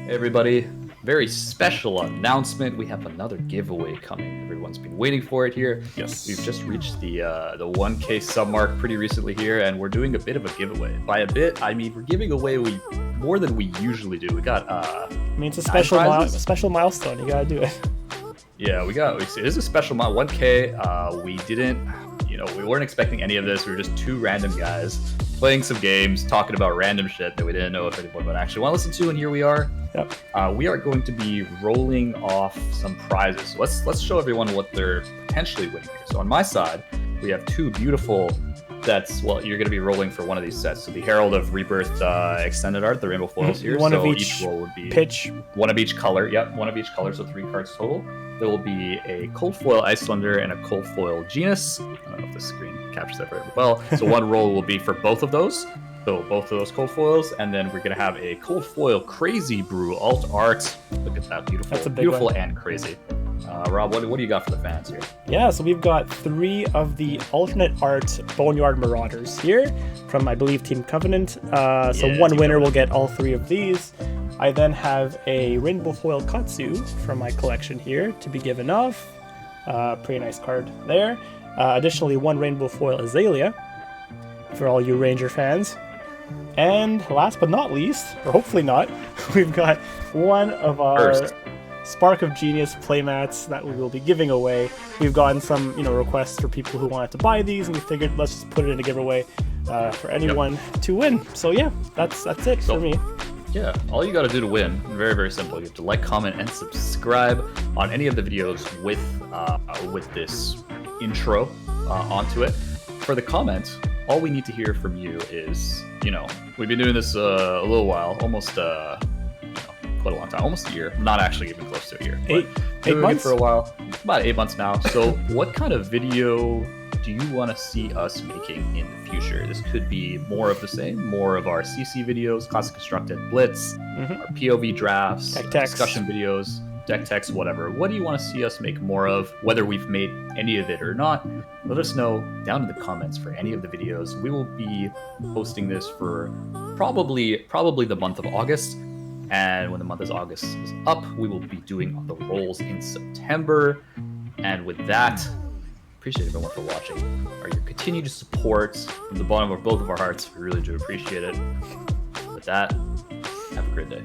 Hey everybody, very special announcement. We have another giveaway coming. Everyone's been waiting for it here. Yes. We've just reached the 1K sub mark pretty recently here, and we're doing a bit of a giveaway. By a bit, I mean we're giving away more than we usually do. We got I mean, it's a special milestone. You gotta do it. Yeah, it is a special 1K. We weren't expecting any of this. We were just two random guys playing some games, talking about random shit that we didn't know if anyone would actually want to listen to, and here we are. Yep. We are going to be rolling off some prizes. So let's show everyone what they're potentially winning here. So on my side, we have two beautiful sets. Well, you're going to be rolling for one of these sets. So the Herald of Rebirth extended art, the rainbow foils here. One so of each roll would be pitch. One of each color. Yep, one of each color. So 3 cards total. There will be a cold foil Iyslander and a cold foil Genus. I don't know if the screen captures that very well. So one roll will be for both of those. So both of those cold foils, and then we're gonna have a cold foil Crazy Brew alt art. Look at that, beautiful. That's a big beautiful one. And crazy. Rob, what do you got for the fans here? Yeah, so we've got 3 of the alternate art Boneyard Marauders here from, I believe, Team Covenant. So one winner will get all 3 of these. I then have a rainbow foil Katsu from my collection here to be given off. Pretty nice card there. Additionally, 1 rainbow foil Azalea for all you Ranger fans. And last but not least, or hopefully not, we've got one of our Spark of Genius playmats that we will be giving away. We've gotten some, requests for people who wanted to buy these, and we figured let's just put it in a giveaway for anyone to win. So yeah, that's it for me. Yeah, all you got to do to win, very, very simple. You have to like, comment, and subscribe on any of the videos with this intro onto it. For the comment, all we need to hear from you is, we've been doing this a little while, almost quite a long time, almost a year. Not actually even close to a year. 8 months for a while, about 8 months now. So, what kind of video do you want to see us making in the future? This could be more of the same, more of our CC videos, classic constructed blitz, our POV drafts, discussion videos, deck techs, whatever. What do you want to see us make more of? Whether we've made any of it or not, let us know down in the comments for any of the videos. We will be posting this for probably the month of August. And when the month of August is up, we will be doing the rolls in September. And with that, appreciate everyone for watching. Your continued support from the bottom of both of our hearts. We really do appreciate it. With that, have a great day.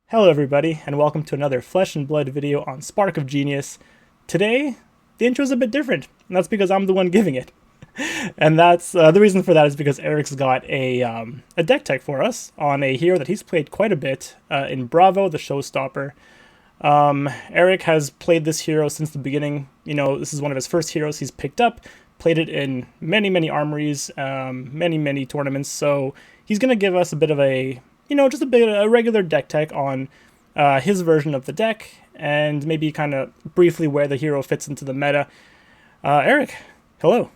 Hello everybody, and welcome to another Flesh and Blood video on Spark of Genius. Today, the intro's a bit different, and that's because I'm the one giving it. And that's the reason for that is because Eric's got a deck tech for us on a hero that he's played quite a bit in Bravo, the Showstopper. Eric has played this hero since the beginning. This is one of his first heroes he's picked up, played it in many armories, many tournaments. So he's going to give us a bit of a, just a regular deck tech on his version of the deck, and maybe kind of briefly where the hero fits into the meta. Eric, hello.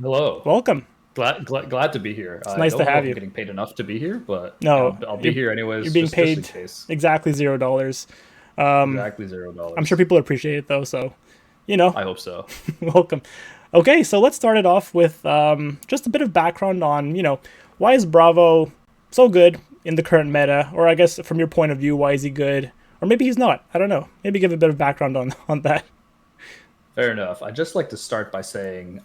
Hello. Welcome. Glad to be here. It's nice to have you. I'm getting paid enough to be here, but no, I'll be here anyways. You're being paid just in case. Exactly $0. Exactly $0. I'm sure people appreciate it though, so I hope so. Welcome. Okay, so let's start it off with just a bit of background on why is Bravo so good in the current meta, or I guess from your point of view, why is he good, or maybe he's not. I don't know. Maybe give a bit of background on that. Fair enough. I'd just like to start by saying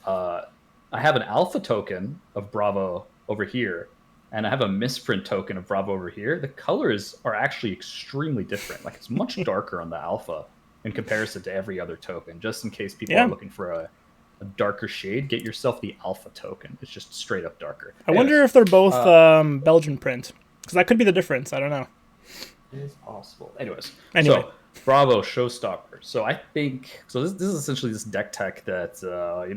I have an alpha token of Bravo over here, and I have a misprint token of Bravo over here. The colors are actually extremely different. Like, it's much darker on the alpha in comparison to every other token. Just in case people are looking for a darker shade, get yourself the alpha token. It's just straight up darker. I wonder if they're both Belgian print, because that could be the difference. I don't know. It is possible. Anyway. So, Bravo Showstopper. So I think this is essentially this deck tech that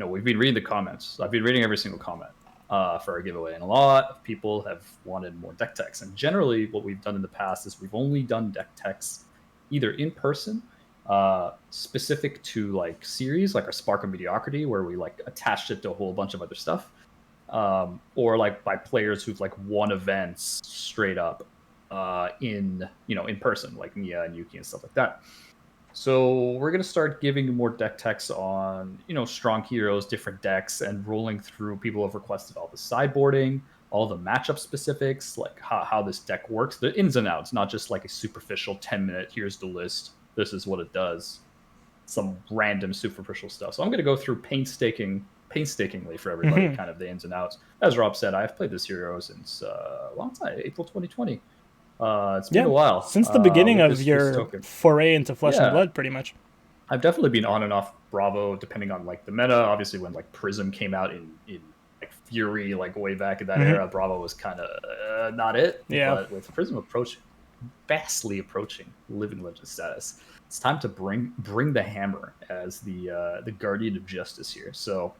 we've been reading the comments. I've been reading every single comment for our giveaway, and a lot of people have wanted more deck techs. And generally, what we've done in the past is we've only done deck techs either in person, specific to like series, like our Spark of Mediocrity, where we like attached it to a whole bunch of other stuff, or like by players who've like won events straight up. In person, like Mia and Yuki and stuff like that. So we're gonna start giving more deck techs on, strong heroes, different decks, and rolling through. People have requested all the sideboarding, all the matchup specifics, like how this deck works, the ins and outs, not just like a superficial 10-minute. Here's the list. This is what it does. Some random superficial stuff. So I'm gonna go through painstakingly for everybody, kind of the ins and outs. As Rob said, I've played this hero since a long time, April 2020. It's been a while. Since the beginning of your token. foray into Flesh and Blood, pretty much. I've definitely been on and off Bravo, depending on like the meta. Obviously, when like Prism came out in like Fury, like way back in that era, Bravo was kind of not it. Yeah. But with Prism vastly approaching Living Legend status, it's time to bring the hammer as the guardian of justice here. So,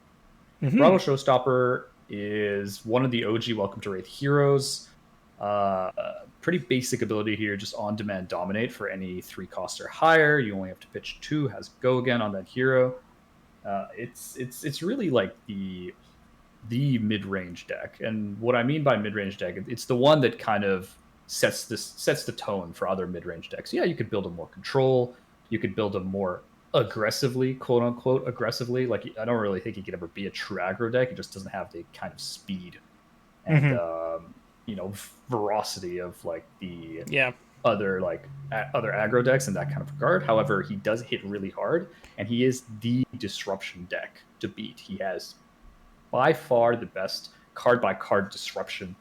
Bravo Showstopper is one of the OG Welcome to Wraith heroes. Pretty basic ability here, just on-demand dominate for any 3 cost or higher. You only have to pitch 2, has go again on that hero. It's really like the mid-range deck, and what I mean by mid-range deck, it's the one that kind of sets the tone for other mid-range decks. Yeah, you could build a more control, you could build a more aggressively, quote unquote aggressively. Like, I don't really think he could ever be a true aggro deck. It just doesn't have the kind of speed and ferocity of like the other aggro decks in that kind of regard. However, he does hit really hard, and he is the disruption deck to beat. He has by far the best card by card disruption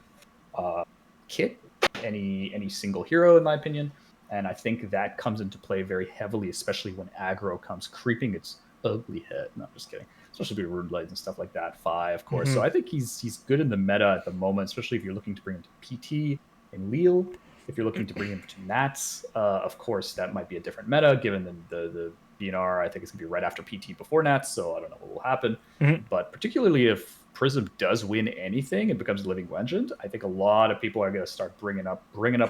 kit any single hero, in my opinion. And I think that comes into play very heavily, especially when aggro comes creeping its ugly head. No, I'm just kidding. Especially with Rune Blades and stuff like that. Of course. So I think he's good in the meta at the moment, especially if you're looking to bring him to PT and Leal. If you're looking to bring him to Nats, of course, that might be a different meta, given the BNR. I think it's going to be right after PT before Nats, so I don't know what will happen. But particularly if Prism does win anything and becomes a living legend, I think a lot of people are going to start bringing up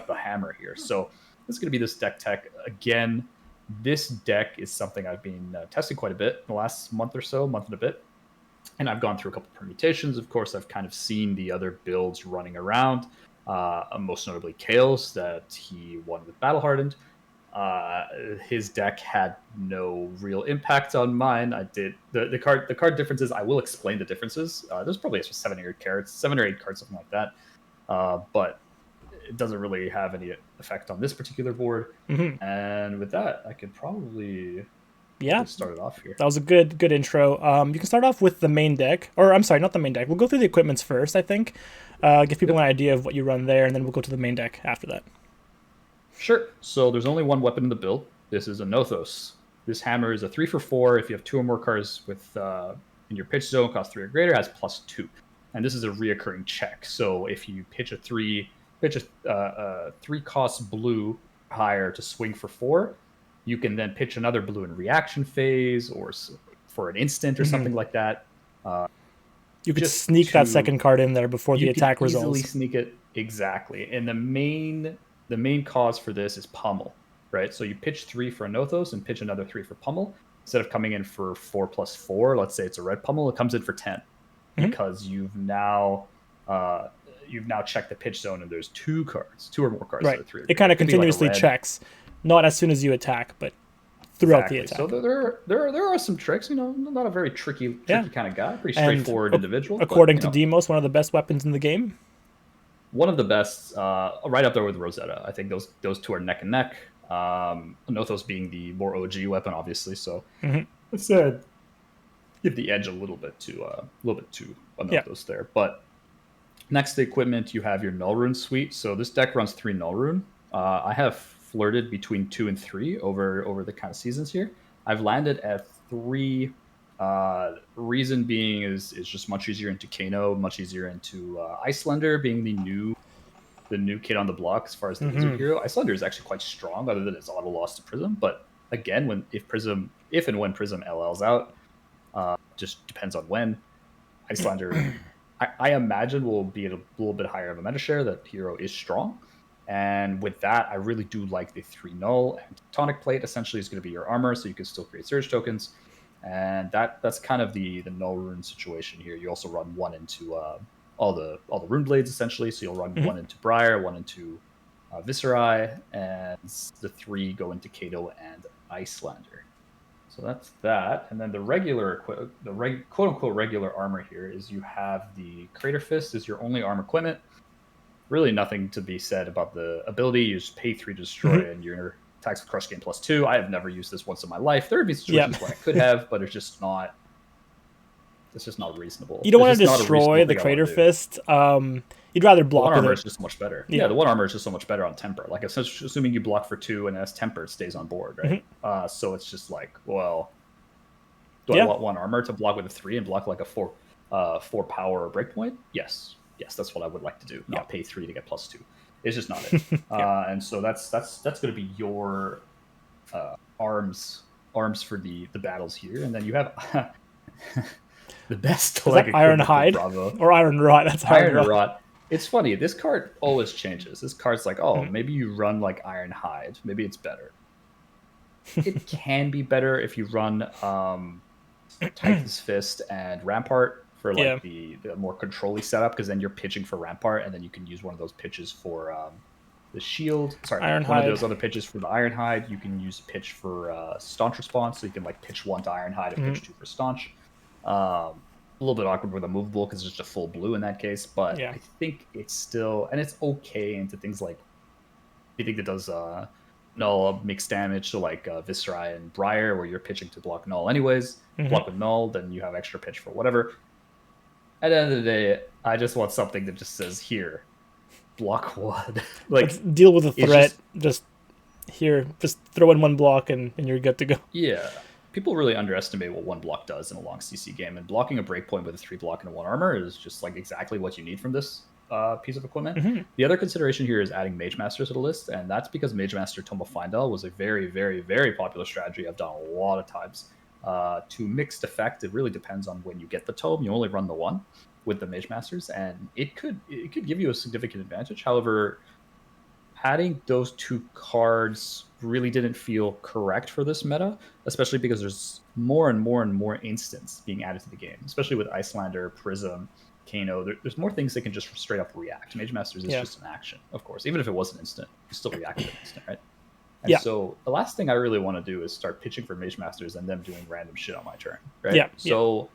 the hammer here. So this is going to be this deck tech again. This deck is something I've been testing quite a bit in the last month and a bit. And I've gone through a couple permutations. Of course, I've kind of seen the other builds running around, most notably Kale's that he won with Battle Hardened. His deck had no real impact on mine. I did the card differences. I will explain the differences. There's probably 7 or 8 cards, something like that. But it doesn't really have any effect on this particular board. And with that, I could probably start it off here. That was a good intro. You can start off with the main deck, or I'm sorry, not the main deck. We'll go through the equipments first, I think. Give people an idea of what you run there, and then we'll go to the main deck after that. Sure. So there's only one weapon in the build. This is a Nothos. This hammer is a 3 for 4. If you have 2 or more cards with in your pitch zone, cost 3 or greater, has +2. And this is a reoccurring check. So if you pitch a 3 cost blue higher to swing for 4, you can then pitch another blue in reaction phase or for an instant or something like that. You could sneak that second card in there before the attack resolves. You can easily sneak it, exactly. And the main cause for this is pummel, right? So you pitch 3 for a Nothos and pitch another 3 for pummel. Instead of coming in for 4+4, let's say it's a red pummel, it comes in for 10 because you've now checked the pitch zone and there's 2 or more cards. Right. That are 3 or it kind of continuously checks, not as soon as you attack, but throughout the attack. So there are some tricks. Not a very tricky kind of guy. Pretty straightforward individual. According to Demos, one of the best weapons in the game. One of the best, right up there with Rosetta. I think those 2 are neck and neck. Nothos being the more OG weapon, obviously. So I said give the edge a little bit to Nothos there. But next to the equipment, you have your Null Rune suite. So this deck runs 3 Null Rune. I have flirted between 2 and 3 over the kind of seasons here. I've landed at 3. Reason being is just much easier into Kano, much easier into Iyslander being the new kid on the block as far as the wizard hero. Iyslander is actually quite strong, other than its auto loss to Prism. But again, if and when Prism LLs out, just depends on when. Iyslander, I imagine, will be at a little bit higher of a meta share. That hero is strong. And with that, I really do like the 3 null. And Tonic Plate essentially is going to be your armor, so you can still create surge tokens. And that's kind of the null rune situation here. You also run 1 into all the rune blades essentially. So you'll run 1 into Briar, 1 into Viscerai, and the 3 go into Kato and Iyslander. So that's that. And then the quote unquote regular armor here is you have the Crater Fist is your only armor equipment. Really nothing to be said about the ability. You just pay 3 to destroy, and your attacks with Crush gain +2. I have never used this once in my life. There would be situations where I could have, but it's just not reasonable. You don't want to destroy the Crater Fist. You'd rather block. One armor is just so much better. Yeah, the one armor is just so much better on temper. Like, assuming you block for 2 and as temper, it stays on board, right? So it's just like, well, do I want one armor to block with a 3 and block like a 4 power breakpoint? Yes, that's what I would like to do. Not pay 3 to get +2. It's just not it. And so that's going to be your arms for the battles here, and then you have the best like Iron Hide or Iron Rot. That's Iron Rot. It's funny. This card always changes. This card's like, oh, maybe you run like Iron Hide. Maybe it's better. It can be better if you run Titan's Fist and Rampart for like the more control-y setup, because then you're pitching for Rampart, and then you can use one of those pitches for the shield. Sorry, one of those other pitches for the Iron Hide. You can use pitch for Staunch Response, so you can like pitch 1 to Iron Hide and pitch 2 for Staunch. A little bit awkward with a movable because it's just a full blue in that case, but I think it's still, and it's okay into things like, I think it does null mixed damage, so like Viscera and Briar, where you're pitching to block null anyways, block with null, then you have extra pitch for whatever. At the end of the day, I just want something that just says, here, block 1. Like, let's deal with the threat, just throw in 1 block and you're good to go. Yeah. People really underestimate what 1 block does in a long CC game, and blocking a breakpoint with a 3 block and a 1 armor is just like exactly what you need from this piece of equipment. The other consideration here is adding Mage Master to the list, and that's because Mage Master Tome of Findel was a very, very, very popular strategy I've done a lot of times. To mixed effect, it really depends on when you get the tome. You only run the 1 with the Mage Masters, and it could give you a significant advantage. However, adding those 2 cards really didn't feel correct for this meta, especially because there's more and more instants being added to the game, especially with Iyslander, Prism, Kano. There's more things that can just straight up react. Mage Masters is just an action, of course. Even if it was an instant, you still react to an instant, right? And so the last thing I really want to do is start pitching for Mage Masters and them doing random shit on my turn, right? So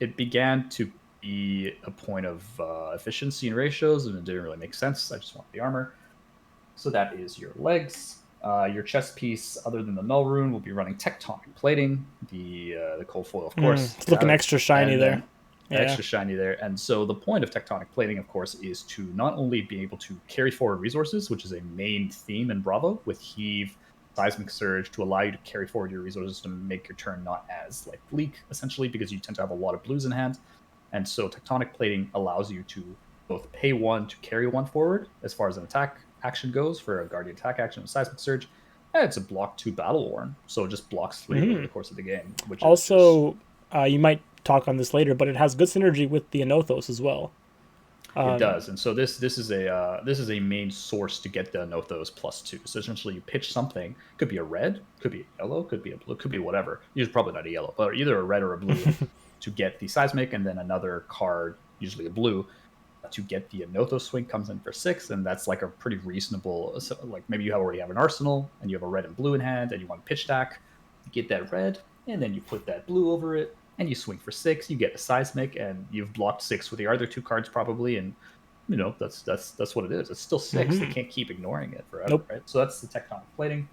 it began to be a point of efficiency and ratios, and it didn't really make sense. I just want the armor. So that is your legs. Your chest piece, other than the null rune, will be running Tectonic Plating, the cold foil, of course. It's looking extra shiny there. Extra shiny there. And so the point of Tectonic Plating, of course, is to not only be able to carry forward resources, which is a main theme in Bravo, with Heave, Seismic Surge, to allow you to carry forward your resources to make your turn not as like bleak, essentially, because you tend to have a lot of blues in hand. And so Tectonic Plating allows you to both pay 1 to carry 1 forward, as far as an attack action goes for a Guardian attack action with Seismic Surge, and it's a block 2 Battle Worn, so it just blocks 3 over the course of the game. Which also, you might talk on this later, but it has good synergy with the Anothos as well. It does, and so this is a main source to get the Anothos +2. So essentially, you pitch something. Could be a red, could be a yellow, could be a blue, could be whatever. Usually, probably not a yellow, but either a red or a blue to get the Seismic, and then another card, usually a blue, to get the Anothos swing comes in for 6, and that's like a pretty reasonable. Like maybe you already have an arsenal and you have a red and blue in hand, and you want to pitch stack. You get that red, and then you put that blue over it, and you swing for 6. You get a Seismic, and you've blocked 6 with the other 2 cards probably, and you know that's what it is. It's still 6. They can't keep ignoring it forever, right? So that's the Tectonic Plating,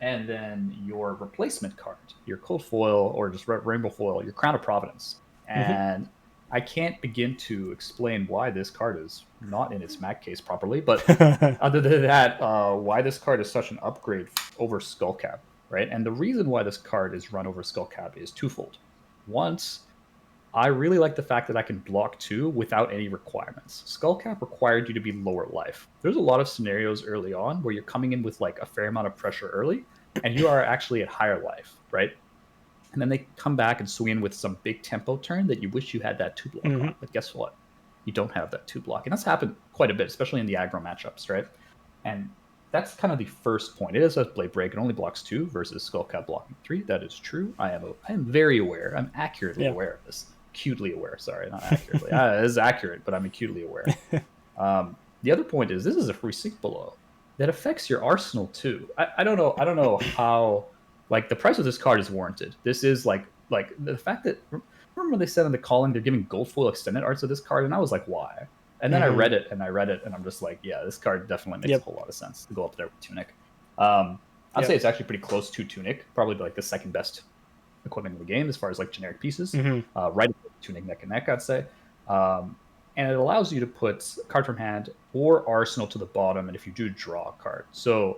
and then your replacement card, your cold foil or just rainbow foil, your Crown of Providence, and I can't begin to explain why this card is not in its Mac case properly, but other than that, why this card is such an upgrade over Skullcap, right? And the reason why this card is run over Skullcap is twofold. Once, I really like the fact that I can block 2 without any requirements. Skullcap required you to be lower life. There's a lot of scenarios early on where you're coming in with like a fair amount of pressure early, and you are actually at higher life, right? And then they come back and swing in with some big tempo turn that you wish you had that 2 block on. But guess what? You don't have that 2 block. And that's happened quite a bit, especially in the aggro matchups, right? And that's kind of the first point. It is a Blade Break. It only blocks 2 versus Skullcap blocking 3. That is true. I am very aware. I'm accurately aware of this. Acutely aware. Sorry, not accurately. It is accurate, but I'm acutely aware. The other point is this is a free sync below that affects your arsenal too. I don't know how Like the price of this card is warranted. This is like the fact that remember when they said in the calling they're giving gold foil extended arts of this card, and I was like, why? And then I read it and I'm just like, yeah, this card definitely makes a whole lot of sense to go up there with Tunic. I'd say it's actually pretty close to Tunic, probably like the second best equipment in the game as far as like generic pieces. Right, Tunic neck and neck, I'd say. And it allows you to put card from hand or arsenal to the bottom, and if you do, draw a card. So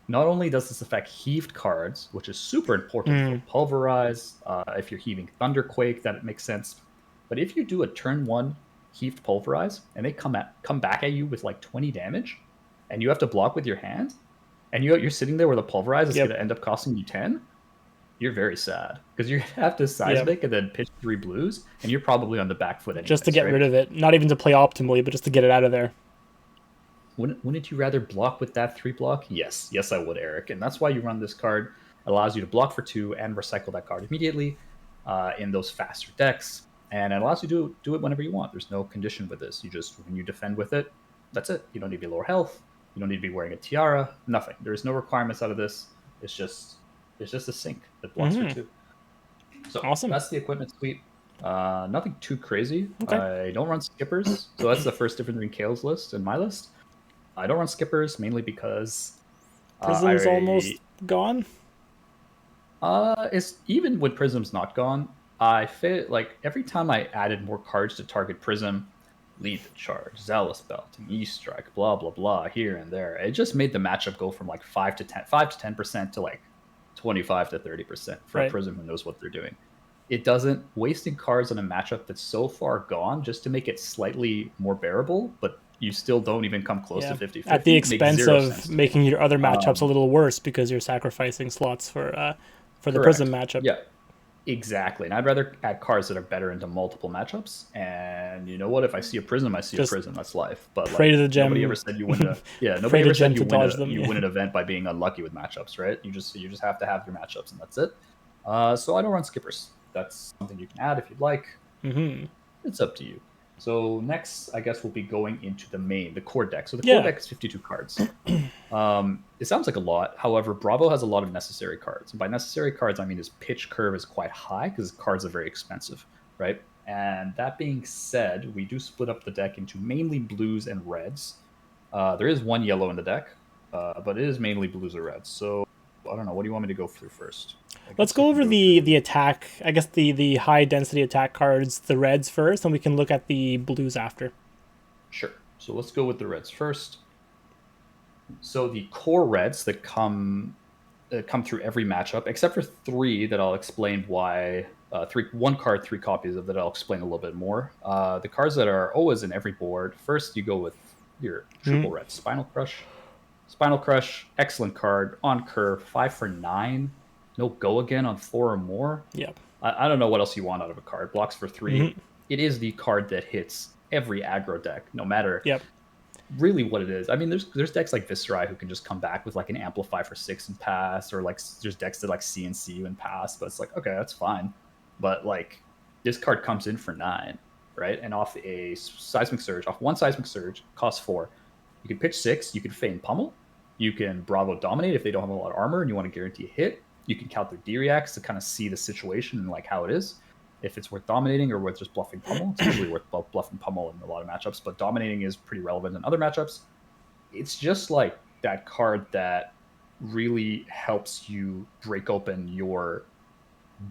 not only does this affect heaved cards, which is super important for Pulverize, if you're heaving Thunderquake, that makes sense. But if you do a turn 1 heaved Pulverize, and they come back at you with like 20 damage, and you have to block with your hand, and you're sitting there where the Pulverize is going to end up costing you 10, you're very sad because you have to seismic and then pitch 3 blues, and you're probably on the back foot anyways, just to get rid of it. Not even to play optimally, but just to get it out of there. Wouldn't you rather block with that 3 block? Yes, I would, Eric. And that's why you run this card. It allows you to block for 2 and recycle that card immediately in those faster decks. And it allows you to do it whenever you want. There's no condition with this. You just, when you defend with it, that's it. You don't need to be lower health. You don't need to be wearing a tiara. Nothing. There's no requirements out of this. It's just a sink that blocks for 2. So awesome. That's the equipment suite. Nothing too crazy. Okay. I don't run skippers. So that's the first difference between Kale's list and my list. I don't run skippers mainly because Prism's almost gone. It's even when Prism's not gone. I feel like every time I added more cards to target Prism, Lead the Charge, Zealous Belting, E-Strike, blah blah blah, here and there, it just made the matchup go from like 5 to 10% to like 25 to 30% for a Prism who knows what they're doing. It doesn't wasting cards on a matchup that's so far gone just to make it slightly more bearable, but you still don't even come close to 50-50. At the expense of making your other matchups a little worse because you're sacrificing slots for the Prism matchup. Yeah, exactly. And I'd rather add cards that are better into multiple matchups. And you know what? If I see a Prism, I see a Prism. That's life. But like, pray to the gem. Nobody ever said you win a nobody ever said you win an event by being unlucky with matchups, right? You just have to have your matchups, and that's it. So I don't run skippers. That's something you can add if you'd like. It's up to you. So next, I guess we'll be going into the core deck. So the core deck is 52 cards. It sounds like a lot. However, Bravo has a lot of necessary cards. And by necessary cards, I mean his pitch curve is quite high because his cards are very expensive, right? And that being said, we do split up the deck into mainly blues and reds. There is one yellow in the deck, but it is mainly blues or reds. So I don't know. What do you want me to go through first? Let's go over the attack. I guess the high density attack cards, the reds first, and we can look at the blues after. Sure. So let's go with the reds first. So the core reds that come through every matchup, except for 3 that I'll explain why. 1 card, 3 copies of that I'll explain a little bit more. The cards that are always in every board. First, you go with your triple red Spinal Crush. Spinal Crush, excellent card on curve, 5 for 9. No go again on 4 or more. Yep. I don't know what else you want out of a card. Blocks for 3. It is the card that hits every aggro deck, no matter really what it is. I mean, there's decks like Viscerai who can just come back with like an Amplify for 6 and pass, or like there's decks that like CNC you and pass, but it's like, okay, that's fine. But like this card comes in for 9, right? And off a Seismic Surge, off 1 Seismic Surge, costs 4. You can pitch 6, you can feign Pummel, you can Bravo Dominate if they don't have a lot of armor and you want to guarantee a hit. You can count their D-Reacts to kind of see the situation and like how it is. If it's worth dominating or worth just bluffing Pummel, it's usually worth bluffing Pummel in a lot of matchups, but dominating is pretty relevant in other matchups. It's just like that card that really helps you break open your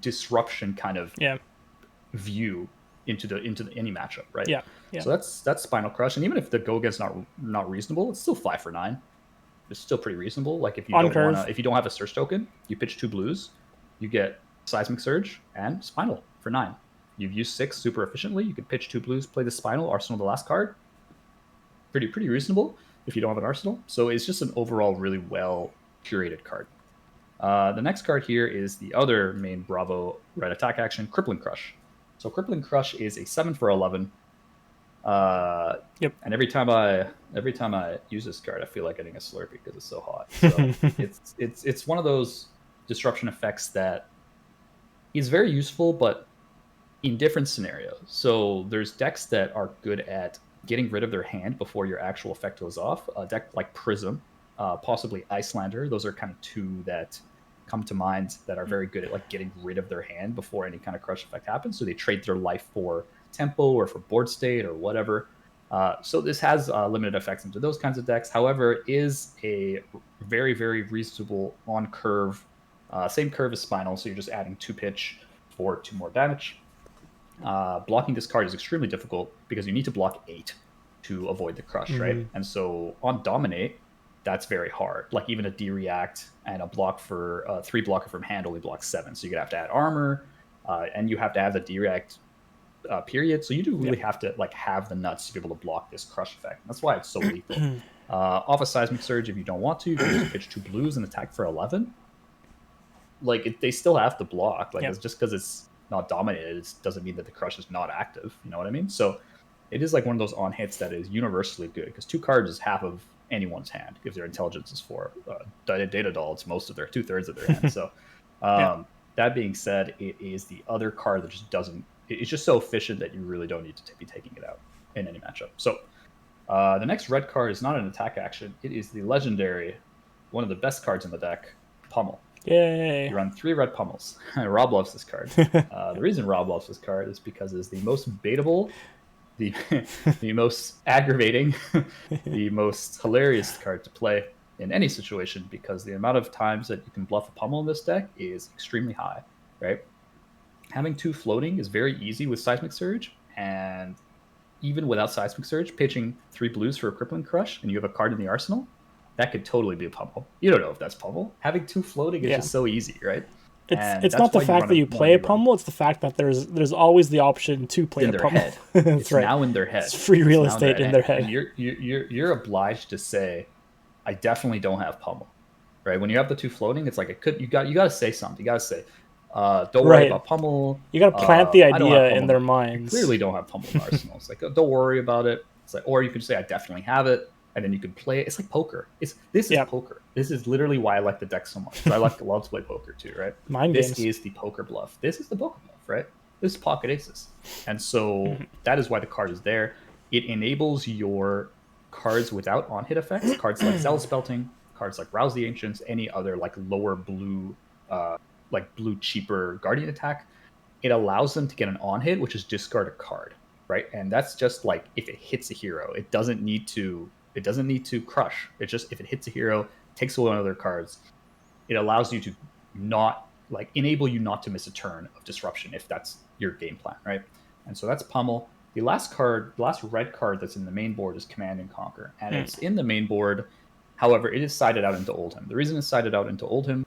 disruption kind of view into any matchup, right? Yeah. So that's Spinal Crush, and even if the go against not reasonable, it's still 5 for 9. It's still pretty reasonable. Like if you don't have a search token, you pitch 2 blues, you get Seismic Surge and Spinal for 9. You've used 6 super efficiently. You can pitch 2 blues, play the Spinal, arsenal the last card. Pretty reasonable if you don't have an arsenal. So it's just an overall really well curated card. The next card here is the other main Bravo red attack action, Crippling Crush. So Crippling Crush is a 7 for 11. And every time I use this card, I feel like getting a Slurpee because it's so hot. So it's one of those disruption effects that is very useful, but in different scenarios. So there's decks that are good at getting rid of their hand before your actual effect goes off. A deck like Prism, possibly Iyslander. Those are kind of 2 that come to mind that are very good at like getting rid of their hand before any kind of crush effect happens. So they trade their life for tempo or for board state or whatever. So this has limited effects into those kinds of decks. However, it is a very, very reasonable on curve, same curve as Spinal. So you're just adding 2 pitch for 2 more damage. Blocking this card is extremely difficult because you need to block 8 to avoid the crush, right? And so on Dominate, that's very hard. Like even a D-React and a block for 3 blocker from hand only blocks 7. So you're going to have to add armor, and you have to have the D-React period. So you do really have to like have the nuts to be able to block this crush effect. That's why it's so lethal. Off a Seismic Surge, if you don't want to, you can just pitch 2 blues and attack for 11. Like they still have to block. Like it's just because it's not dominated, it doesn't mean that the crush is not active. You know what I mean? So it is like one of those on hits that is universally good because 2 cards is half of anyone's hand if their intelligence is 4. Data Doll, it's most of their 2/3 of their hand. So that being said, it is the other card that just doesn't. It's just so efficient that you really don't need to be taking it out in any matchup. So the next red card is not an attack action. It is the legendary, one of the best cards in the deck, Pummel. Yay! You run 3 red Pummels. Rob loves this card. The reason Rob loves this card is because it's the most baitable, the most aggravating, the most hilarious card to play in any situation because the amount of times that you can bluff a Pummel in this deck is extremely high, right? Having 2 floating is very easy with Seismic Surge, and even without Seismic Surge, pitching 3 blues for a Crippling Crush, and you have a card in the arsenal, that could totally be a Pummel. You don't know if that's Pummel. Having 2 floating is just so easy, right? It's not the fact that you play a Pummel, it's the fact that there's always the option to play a Pummel. It's now in their head. It's free real estate in their head. And you're obliged to say, I definitely don't have Pummel, right? When you have the 2 floating, it's like you got to say something. You got to say, don't worry about Pummel. You got to plant the idea in their minds. I clearly don't have Pummel in Arsenal. It's like, don't worry about it. It's like, or you could say, I definitely have it. And then you can play it. It's like poker. This is poker. This is literally why I like the deck so much. I love to play poker too, right? This is the poker bluff. This is the poker bluff, right? This is pocket aces. And so that is why the card is there. It enables your cards without on-hit effects, cards like Zealous Belting, cards like Rouse the Ancients, any other like lower blue, blue cheaper Guardian attack. It allows them to get an on-hit, which is discard a card, right? And that's just like if it hits a hero. It doesn't need to crush. It's just if it hits a hero, takes away one of their cards, it allows you to not enable you not to miss a turn of disruption if that's your game plan, right? And so that's Pummel. The last red card that's in the main board is Command and Conquer, and it's in the main board. However, it is sided out into Oldhim. The reason it's sided out into Oldhim,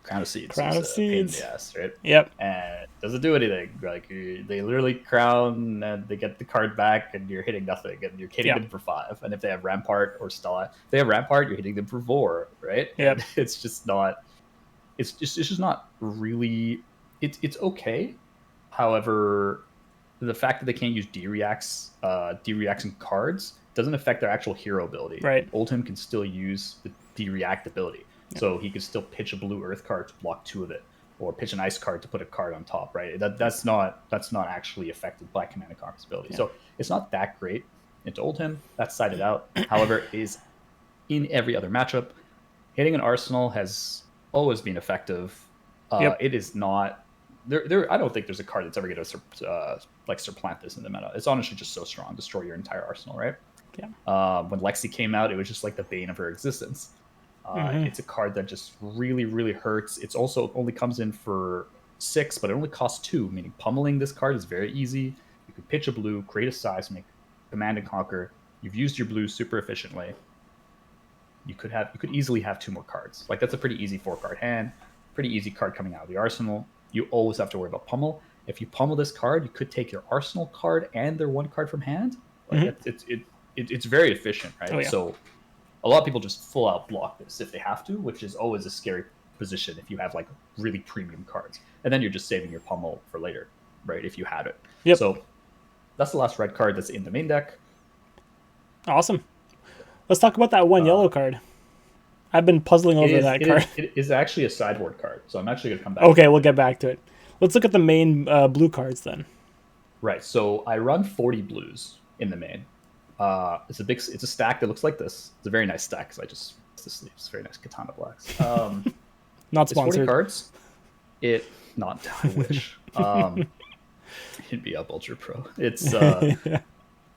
Crown of Seeds. Crown of Seeds. Yes, right. Yep. And it doesn't do anything. Like they literally crown and they get the card back, and you're hitting nothing, and you're hitting them for 5. And if they have Rampart or Stella, if they have Rampart, you're hitting them for 4, right? Yep. It's just not. It's just not really. It's okay. However, the fact that they can't use D-Reacts in cards doesn't affect their actual hero ability. Right. Oldhim can still use the D-React ability. So he could still pitch a blue Earth card to block 2 of it, or pitch an Ice card to put a card on top, right? That's not actually affected by Command and Conquer's ability. So it's not that great into Oldhim. That's sided out. However, it is in every other matchup. Hitting an Arsenal has always been effective. It is not. I don't think there's a card that's ever going to supplant this in the meta. It's honestly just so strong, destroy your entire arsenal, right? Yeah. When Lexi came out, it was just like the bane of her existence. It's a card that just really, really hurts. It's also only comes in for 6, but it only costs 2, meaning pummeling this card is very easy. You could pitch a blue, create a Seismic, Command and Conquer. You've used your blue super efficiently. You could easily have 2 more cards. Like that's a pretty easy 4-card hand, pretty easy card coming out of the arsenal. You always have to worry about pummel. If you pummel this card, you could take your arsenal card and their 1 card from hand. Like it's very efficient, right? Oh, yeah. So a lot of people just full out block this if they have to, which is always a scary position if you have like really premium cards. And then you're just saving your pummel for later, right? If you had it. Yep. So that's the last red card that's in the main deck. Awesome. Let's talk about that one yellow card. I've been puzzling over that card. It is actually a sideboard card, so I'm actually going to come back. Okay, we'll get back to it. Let's look at the main blue cards then. Right, so I run 40 blues in the main. It's a stack that looks like this. It's a very nice stack because I just the sleeves. Very nice katana blacks. Not It's 40 sponsored. cards. Not, I wish. It'd be up Ultra Pro. It's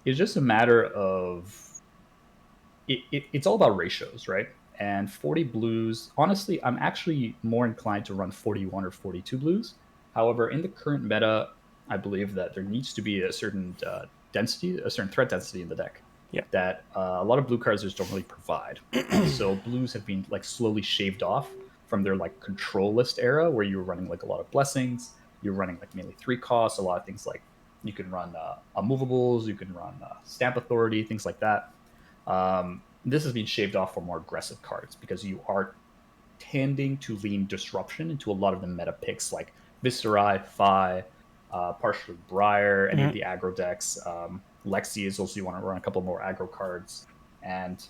just a matter of it's all about ratios, right? And 40 blues, honestly, I'm actually more inclined to run 41 or 42 blues. However, in the current meta, I believe that there needs to be a certain density, a certain threat density in the deck Yeah. that a lot of blue cards just don't really provide. So blues have been like slowly shaved off from their like control list era, where you were running like a lot of blessings, you're running like mainly 3 costs, a lot of things like you can run unmovables, you can run stamp authority, things like that. This has been shaved off for more aggressive cards because you are tending to lean disruption into a lot of the meta picks like Viscerai, Phi, partially Briar, any of the aggro decks. Lexi is also, you want to run a couple more aggro cards, and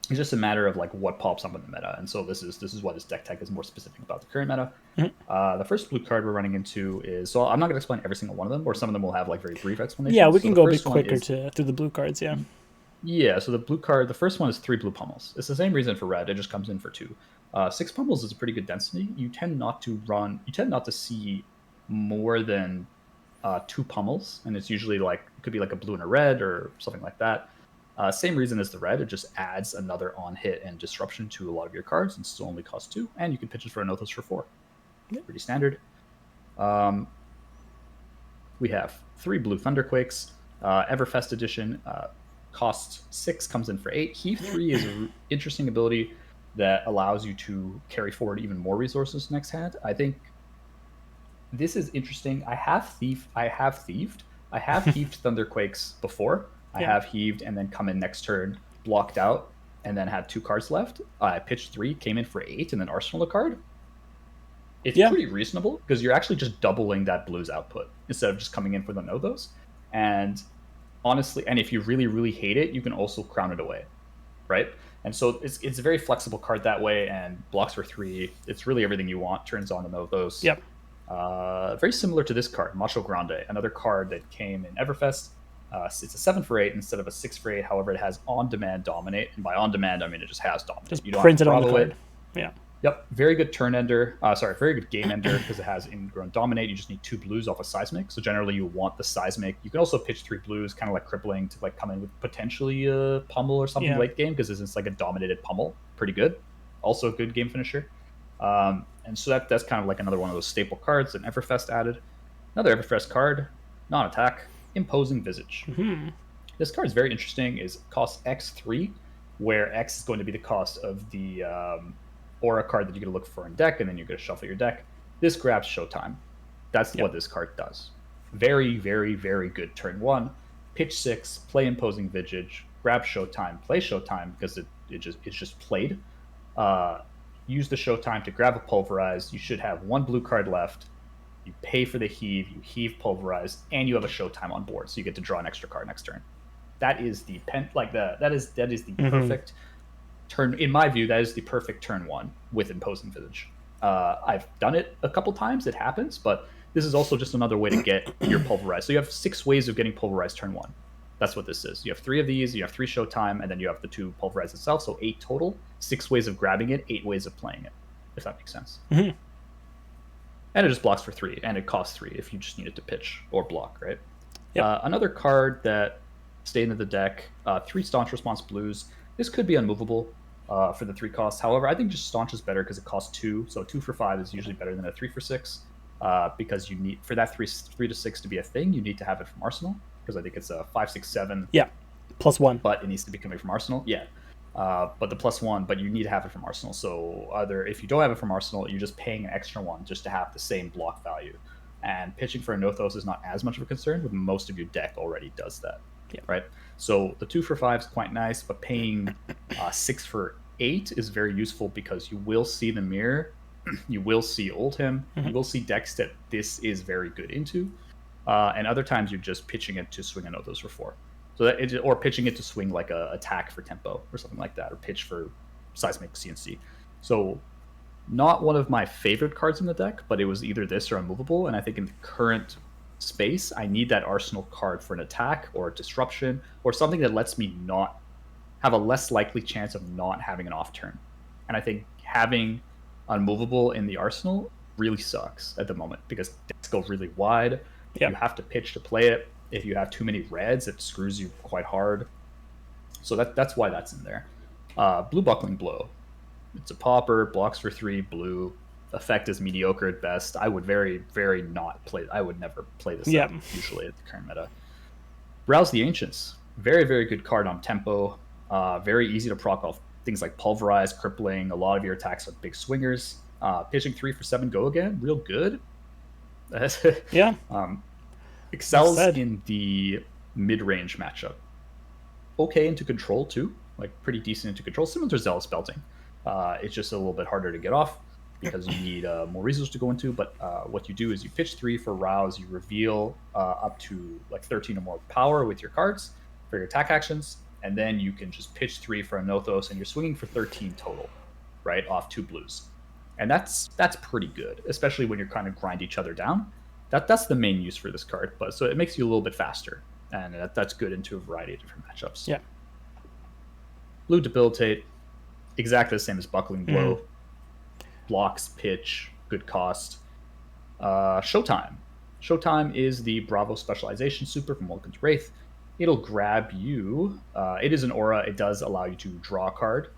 it's just a matter of like what pops up in the meta. And so this is why this deck tech is more specific about the current meta. The first blue card we're running into is, so I'm not going to explain every single one of them, or some of them will have like very brief explanations. Yeah, we so can go a bit quicker through the blue cards. Yeah, so the blue card, the first one is 3 blue pummels. It's the same reason for red, it just comes in for 2. 6 pummels is a pretty good density. You tend not to see more than 2 pummels, and it's usually like, it could be like a blue and a red or something like that. Same reason as the red, it just adds another on hit and disruption to a lot of your cards, and still only costs 2, and you can pitch it for a Nothos for 4. Pretty standard. We have 3 blue Thunderquakes, Everfest edition. Cost 6, comes in for 8. Heave 3 is an interesting ability that allows you to carry forward even more resources next hand. I think this is interesting. I have thieved Thunderquakes before. I have heaved and then come in next turn, blocked out, and then had 2 cards left. I pitched 3, came in for 8, and then arsenal a card. It's pretty reasonable because you're actually just doubling that blues output instead of just coming in for the Nothos. And honestly, and if you really, really hate it, you can also crown it away, right? And so it's a very flexible card that way, and blocks for 3. It's really everything you want, turns on to Nothos. Yep. Very similar to this card, Macho Grande, another card that came in Everfest. It's a 7 for 8 instead of a 6 for 8. However, it has on-demand dominate, and by on-demand, I mean it just has dominate. Just you don't print it have to on the bravo card. Yeah. Yep, very good turn ender. Very good game ender because it has ingrown dominate. You just need 2 blues off a seismic. So generally, you want the seismic. You can also pitch 3 blues, kind of like crippling, to like come in with potentially a pummel or something late game because it's like a dominated pummel. Pretty good. Also a good game finisher. And so that's kind of like another one of those staple cards that Everfest added. Another Everfest card, non-attack, Imposing Visage. This card is very interesting. It costs X3, where X is going to be the cost of the aura card that you're going to look for in deck, and then you're going to shuffle your deck. This grabs Showtime. That's what this card does. Very, very, very good turn 1. Pitch 6, play Imposing Visage, grab Showtime, play Showtime because it's just played. Use the Showtime to grab a Pulverize. You should have 1 blue card left. You pay for the heave, you heave Pulverize, and you have a Showtime on board, so you get to draw an extra card next turn. That is the perfect turn. In my view, that is the perfect turn 1 with Imposing Visage. I've done it a couple times, it happens, but this is also just another way to get your Pulverize. So you have 6 ways of getting Pulverized turn 1. That's what this is. You have 3 of these, you have 3 Showtime, and then you have the 2 Pulverize itself, so 8 total. 6 ways of grabbing it, 8 ways of playing it, if that makes sense. And it just blocks for 3, and it costs 3 if you just need it to pitch or block, right? Another card that stayed into the deck, 3 Staunch Response blues. This could be unmovable for the 3 costs. However, I think just Staunch is better because it costs 2. So 2 for 5 is usually better than a 3 for 6 because you need, for that 3 to 6 to be a thing, you need to have it from Arsenal, because I think it's a 5, 6, 7. Yeah, +1. But it needs to be coming from Arsenal. Yeah. But the +1, but you need to have it from Arsenal. So either if you don't have it from Arsenal, you're just paying an extra 1 just to have the same block value. And pitching for a Nothos is not as much of a concern, with most of your deck already does that. Right? So the 2 for 5 is quite nice, but paying 6 for 8 is very useful because you will see the mirror, you will see Oldhim, you will see decks that this is very good into, and other times you're just pitching it to swing a Nothos for 4. So or pitching it to swing like a attack for tempo or something like that, or pitch for seismic CNC. So not one of my favorite cards in the deck, but it was either this or unmovable, and I think in the current space I need that Arsenal card for an attack or a disruption or something that lets me not have a less likely chance of not having an off turn. And I think having unmovable in the arsenal really sucks at the moment because decks go really wide. Yeah. You have to pitch to play it. If you have too many reds, it screws you quite hard. So that's why that's in there. Blue Buckling Blow. It's a popper, blocks for 3, blue. Effect is mediocre at best. I would very, very not play. I would never play this up, usually at the current meta. Rouse the Ancients. Very, very good card on tempo. Very easy to proc off things like Pulverize, Crippling. A lot of your attacks are big swingers. Pitching 3 for 7, go again. Real good. Yeah. Excels in the mid-range matchup. Okay into control too. Like pretty decent into control. Similar to Zealous Belting. It's just a little bit harder to get off because you need more resources to go into. But what you do is you pitch 3 for Rouse. You reveal up to like 13 or more power with your cards for your attack actions. And then you can just pitch 3 for a Nothos, and you're swinging for 13 total, right? Off 2 blues. And that's pretty good, especially when you're kind of grind each other down. That's the main use for this card. But so it makes you a little bit faster. And that's good into a variety of different matchups. Yeah. Blue Debilitate, exactly the same as Buckling Blow. Blocks, pitch, good cost. Showtime. Showtime is the Bravo Specialization Super from Vulcan's Wraith. It'll grab you. It is an aura. It does allow you to draw a card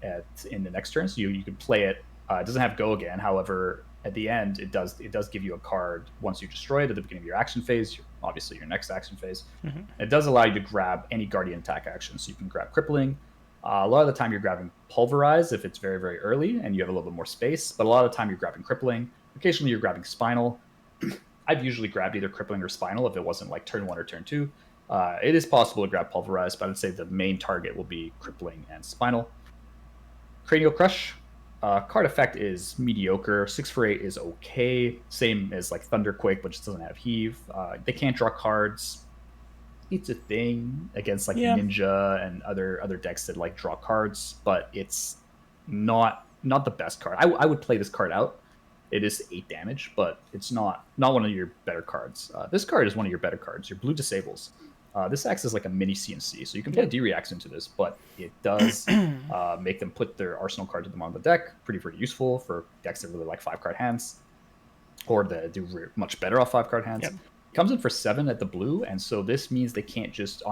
in the next turn, so you can play it. It doesn't have go again. However, at the end, it does give you a card once you destroy it at the beginning of your action phase, obviously your next action phase. It does allow you to grab any Guardian attack action, so you can grab Crippling. A lot of the time you're grabbing Pulverize if it's very, very early and you have a little bit more space, but a lot of the time you're grabbing Crippling. Occasionally you're grabbing Spinal. I've usually grabbed either Crippling or Spinal if it wasn't like turn 1 or turn 2. It is possible to grab Pulverize, but I'd say the main target will be Crippling and Spinal. Cranial Crush. Card effect is mediocre. 6 for 8 is okay. Same as like Thunderquake, but just doesn't have Heave. They can't draw cards. It's a thing against like Ninja and other decks that like draw cards, but it's not the best card. I would play this card out. It is 8 damage, but it's not one of your better cards. This card is one of your better cards. Your blue disables. This acts as like a mini CNC, so you can play D-Reacts into this, but it does make them put their arsenal card to the bottom of the deck. Pretty useful for decks that really like 5-card hands, or that do much better off 5-card hands. Comes in for 7 at the blue, and so this means they can't just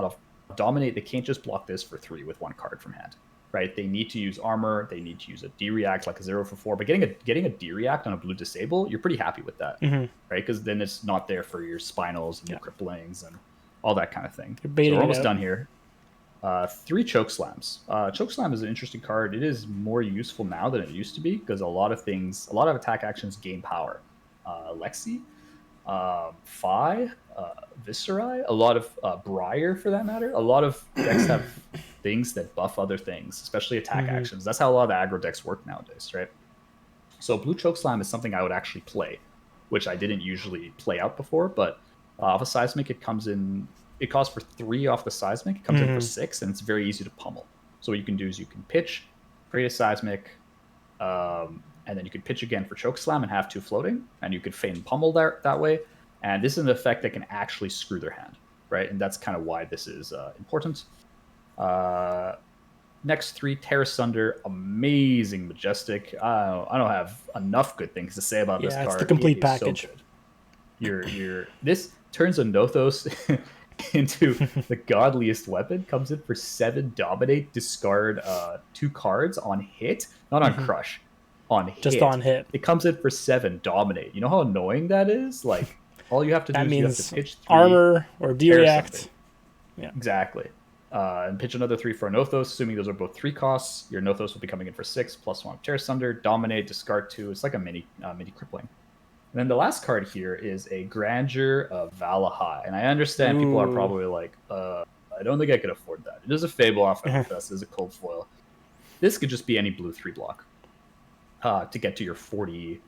dominate. They can't just block this for 3 with 1 card from hand, right? They need to use armor. They need to use a D-React like a 0 for 4. But getting a D-React on a blue disable, you're pretty happy with that, right? Because then it's not there for your Spinals and your Cripplings and all that kind of thing. So we're almost done here. 3 Choke Slams. Choke Slam is an interesting card. It is more useful now than it used to be because a lot of attack actions gain power. Lexi, Phi, Viscerai, a lot of Briar for that matter. A lot of decks have things that buff other things, especially attack actions. That's how a lot of the aggro decks work nowadays, right? So Blue Chokeslam is something I would actually play, which I didn't usually play out before, but off a Seismic, it comes in. It costs for 3 off the Seismic. It comes in for 6, and it's very easy to pummel. So what you can do is you can pitch, create a Seismic, and then you could pitch again for Chokeslam and have 2 floating, and you could feign pummel that way. And this is an effect that can actually screw their hand, right? And that's kind of why this is important. Next 3, Terra Sunder, amazing, majestic. I don't have enough good things to say about this card. It's the complete package. So this turns a Nothos into the godliest weapon. Comes in for 7 dominate, discard 2 cards on hit, not on crush, on hit. Just on hit. It comes in for 7 dominate. You know how annoying that is? Like all you have to do is you have to pitch 3 armor or D-React. Yeah, exactly. And pitch another 3 for a Nothos, assuming those are both 3 costs. Your Nothos will be coming in for 6 +1 Terra Sunder, dominate, discard 2. It's like a mini crippling. And then the last card here is a Grandeur of Valahai. And I understand people are probably like, I don't think I could afford that. It is a Fable off FFS, it is a cold foil. This could just be any blue 3 block to get to your 40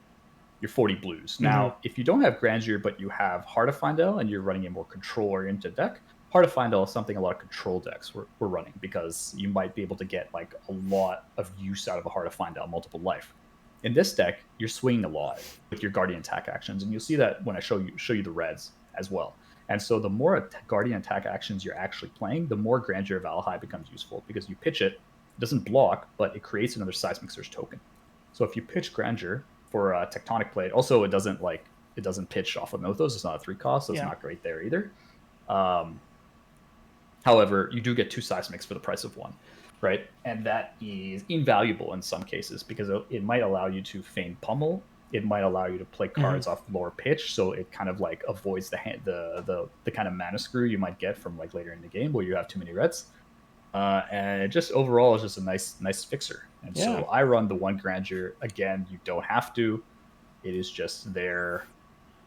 blues. Now, if you don't have Grandeur, but you have Heart of Findel and you're running a more control-oriented deck, Heart of Findel is something a lot of control decks were running because you might be able to get like a lot of use out of a Heart of Findel, multiple life. In this deck, you're swinging a lot with your Guardian attack actions, and you'll see that when I show you the reds as well. And so the more Guardian attack actions you're actually playing, the more Grandeur of Valahai becomes useful because you pitch it doesn't block, but it creates another Seismic Surge token. So if you pitch Grandeur, for Tectonic Plate. Also, it doesn't pitch off of Nothos. It's not a 3-cost, so it's not great there either. However, you do get 2 seismics for the price of 1, right? And that is invaluable in some cases because it might allow you to feign pummel. It might allow you to play cards off lower pitch, so it kind of like avoids the kind of mana screw you might get from like later in the game where you have too many reds. And it just overall is just a nice fixer. And so I run the 1 Grandeur. Again, you don't have to. It is just there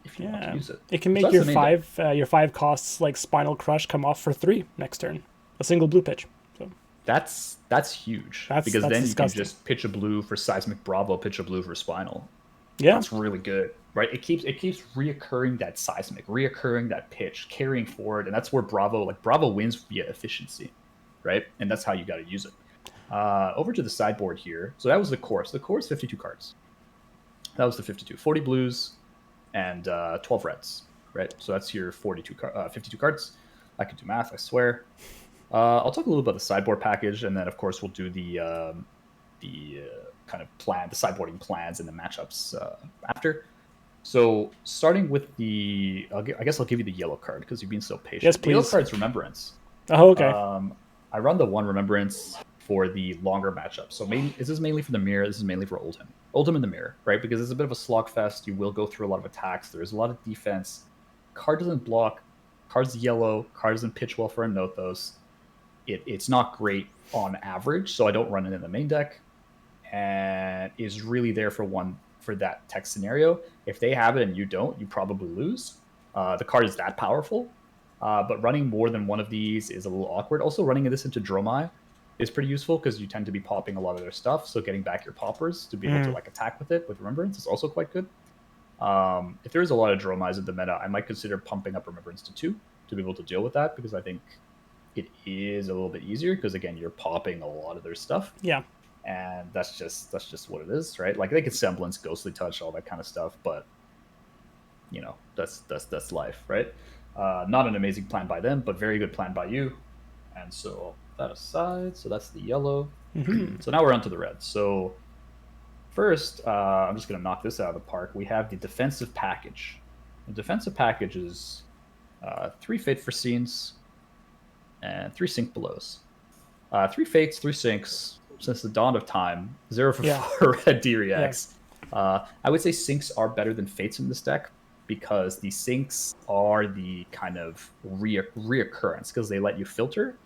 if you want to use it. It can make your 5 costs like Spinal Crush come off for 3 next turn. A single blue pitch. So that's huge. Because then disgusting. You can just pitch a blue for Seismic Bravo, pitch a blue for Spinal. Yeah, that's really good, right? It keeps reoccurring that Seismic, reoccurring that pitch, carrying forward, and that's where Bravo wins via efficiency, right? And that's how you got to use it. Over to the sideboard here. So that was the course. The course 52 cards. That was the 52, 40 blues, and 12 reds, right? So that's your 52 cards. I can do math, I swear. I'll talk a little about the sideboard package, and then of course we'll do the kind of plan, the sideboarding plans and the matchups after. So starting with I guess I'll give you the yellow card because you've been so patient. Yes, please. The yellow card's Remembrance. Oh, okay. I run the 1 Remembrance for the longer matchup. So this is mainly for the mirror. This is mainly for Oldhim. Oldhim in the mirror, right? Because it's a bit of a slogfest. You will go through a lot of attacks. There's a lot of defense. Card doesn't block. Card's yellow. Card doesn't pitch well for a Nothos. It's not great on average, so I don't run it in the main deck. And is really there for that tech scenario. If they have it and you don't, you probably lose. The card is that powerful. But running more than one of these is a little awkward. Also, running this into Dromai is pretty useful because you tend to be popping a lot of their stuff. So getting back your poppers to be able to like attack with it with Remembrance is also quite good. If there's a lot of Dromais in the meta, I might consider pumping up Remembrance to 2 to be able to deal with that because I think it is a little bit easier because again, you're popping a lot of their stuff. Yeah. And that's just what it is, right? Like they can semblance, ghostly touch, all that kind of stuff, but you know, that's life, right? Not an amazing plan by them, but very good plan by you. And so that aside, so that's the yellow. So now we're on to the red. So first, I'm just going to knock this out of the park. We have the defensive package. The defensive package is 3 Fate for Scenes and 3 Sink Belows. 3 Fates, 3 Sinks since the dawn of time. 0 for 4 red D-Reacts. I would say Sinks are better than Fates in this deck because the Sinks are the kind of reoccurrence because they let you filter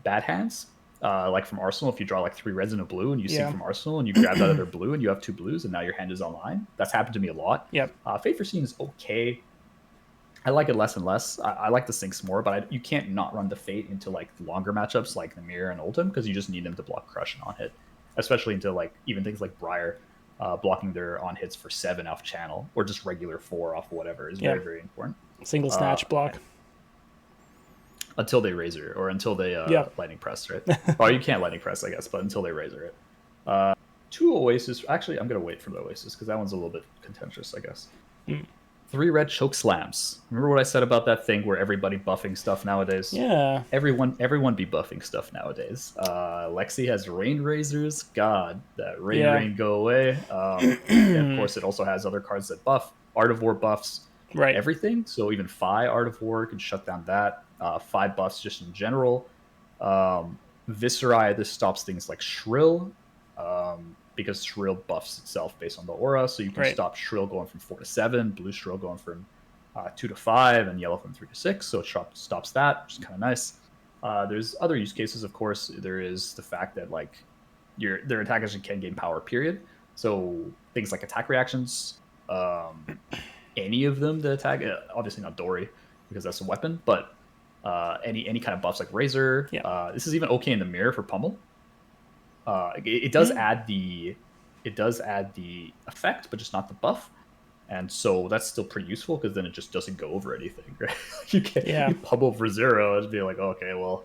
bad hands. Like from Arsenal, if you draw like 3 reds and a blue and you sink from Arsenal and you grab that other blue and you have 2 blues and now your hand is online. That's happened to me a lot. Fate for Scene is okay. I like it less and less. I like the Sinks more, but you can't not run the Fate into like longer matchups like the Mirror and Oldhim because you just need them to block Crush and on hit, especially into like even things like Briar, blocking their on hits for 7 off channel or just regular 4 off whatever is very, very important. Single snatch block. Until they razor or until they lightning press, right? Or you can't lightning press, I guess, but until they razor it. 2 Oasis. Actually, I'm going to wait for the Oasis because that one's a little bit contentious, I guess. 3 red choke slams. Remember what I said about that thing where everybody buffing stuff nowadays? Yeah. Everyone be buffing stuff nowadays. Lexi has rain razors. God, that rain go away. And of course, it also has other cards that buff. Art of War buffs everything. So even Phi Art of War can shut down that. 5 buffs just in general. Viscerai, this stops things like Shrill. Because Shrill buffs itself based on the aura, so you can stop Shrill going from 4 to 7, blue Shrill going from 2 to 5, and yellow from 3 to 6, so it stops that, which is kind of nice. There's other use cases, of course. There is the fact that like their attackers can gain power, period. So things like attack reactions, any of them that attack, obviously not Dory, because that's a weapon, but any kind of buffs like Razor. This is even okay in the mirror for Pummel. It does add the effect, but just not the buff, and so that's still pretty useful because then it just doesn't go over anything, right? You pummel for 0 and be like, okay, well,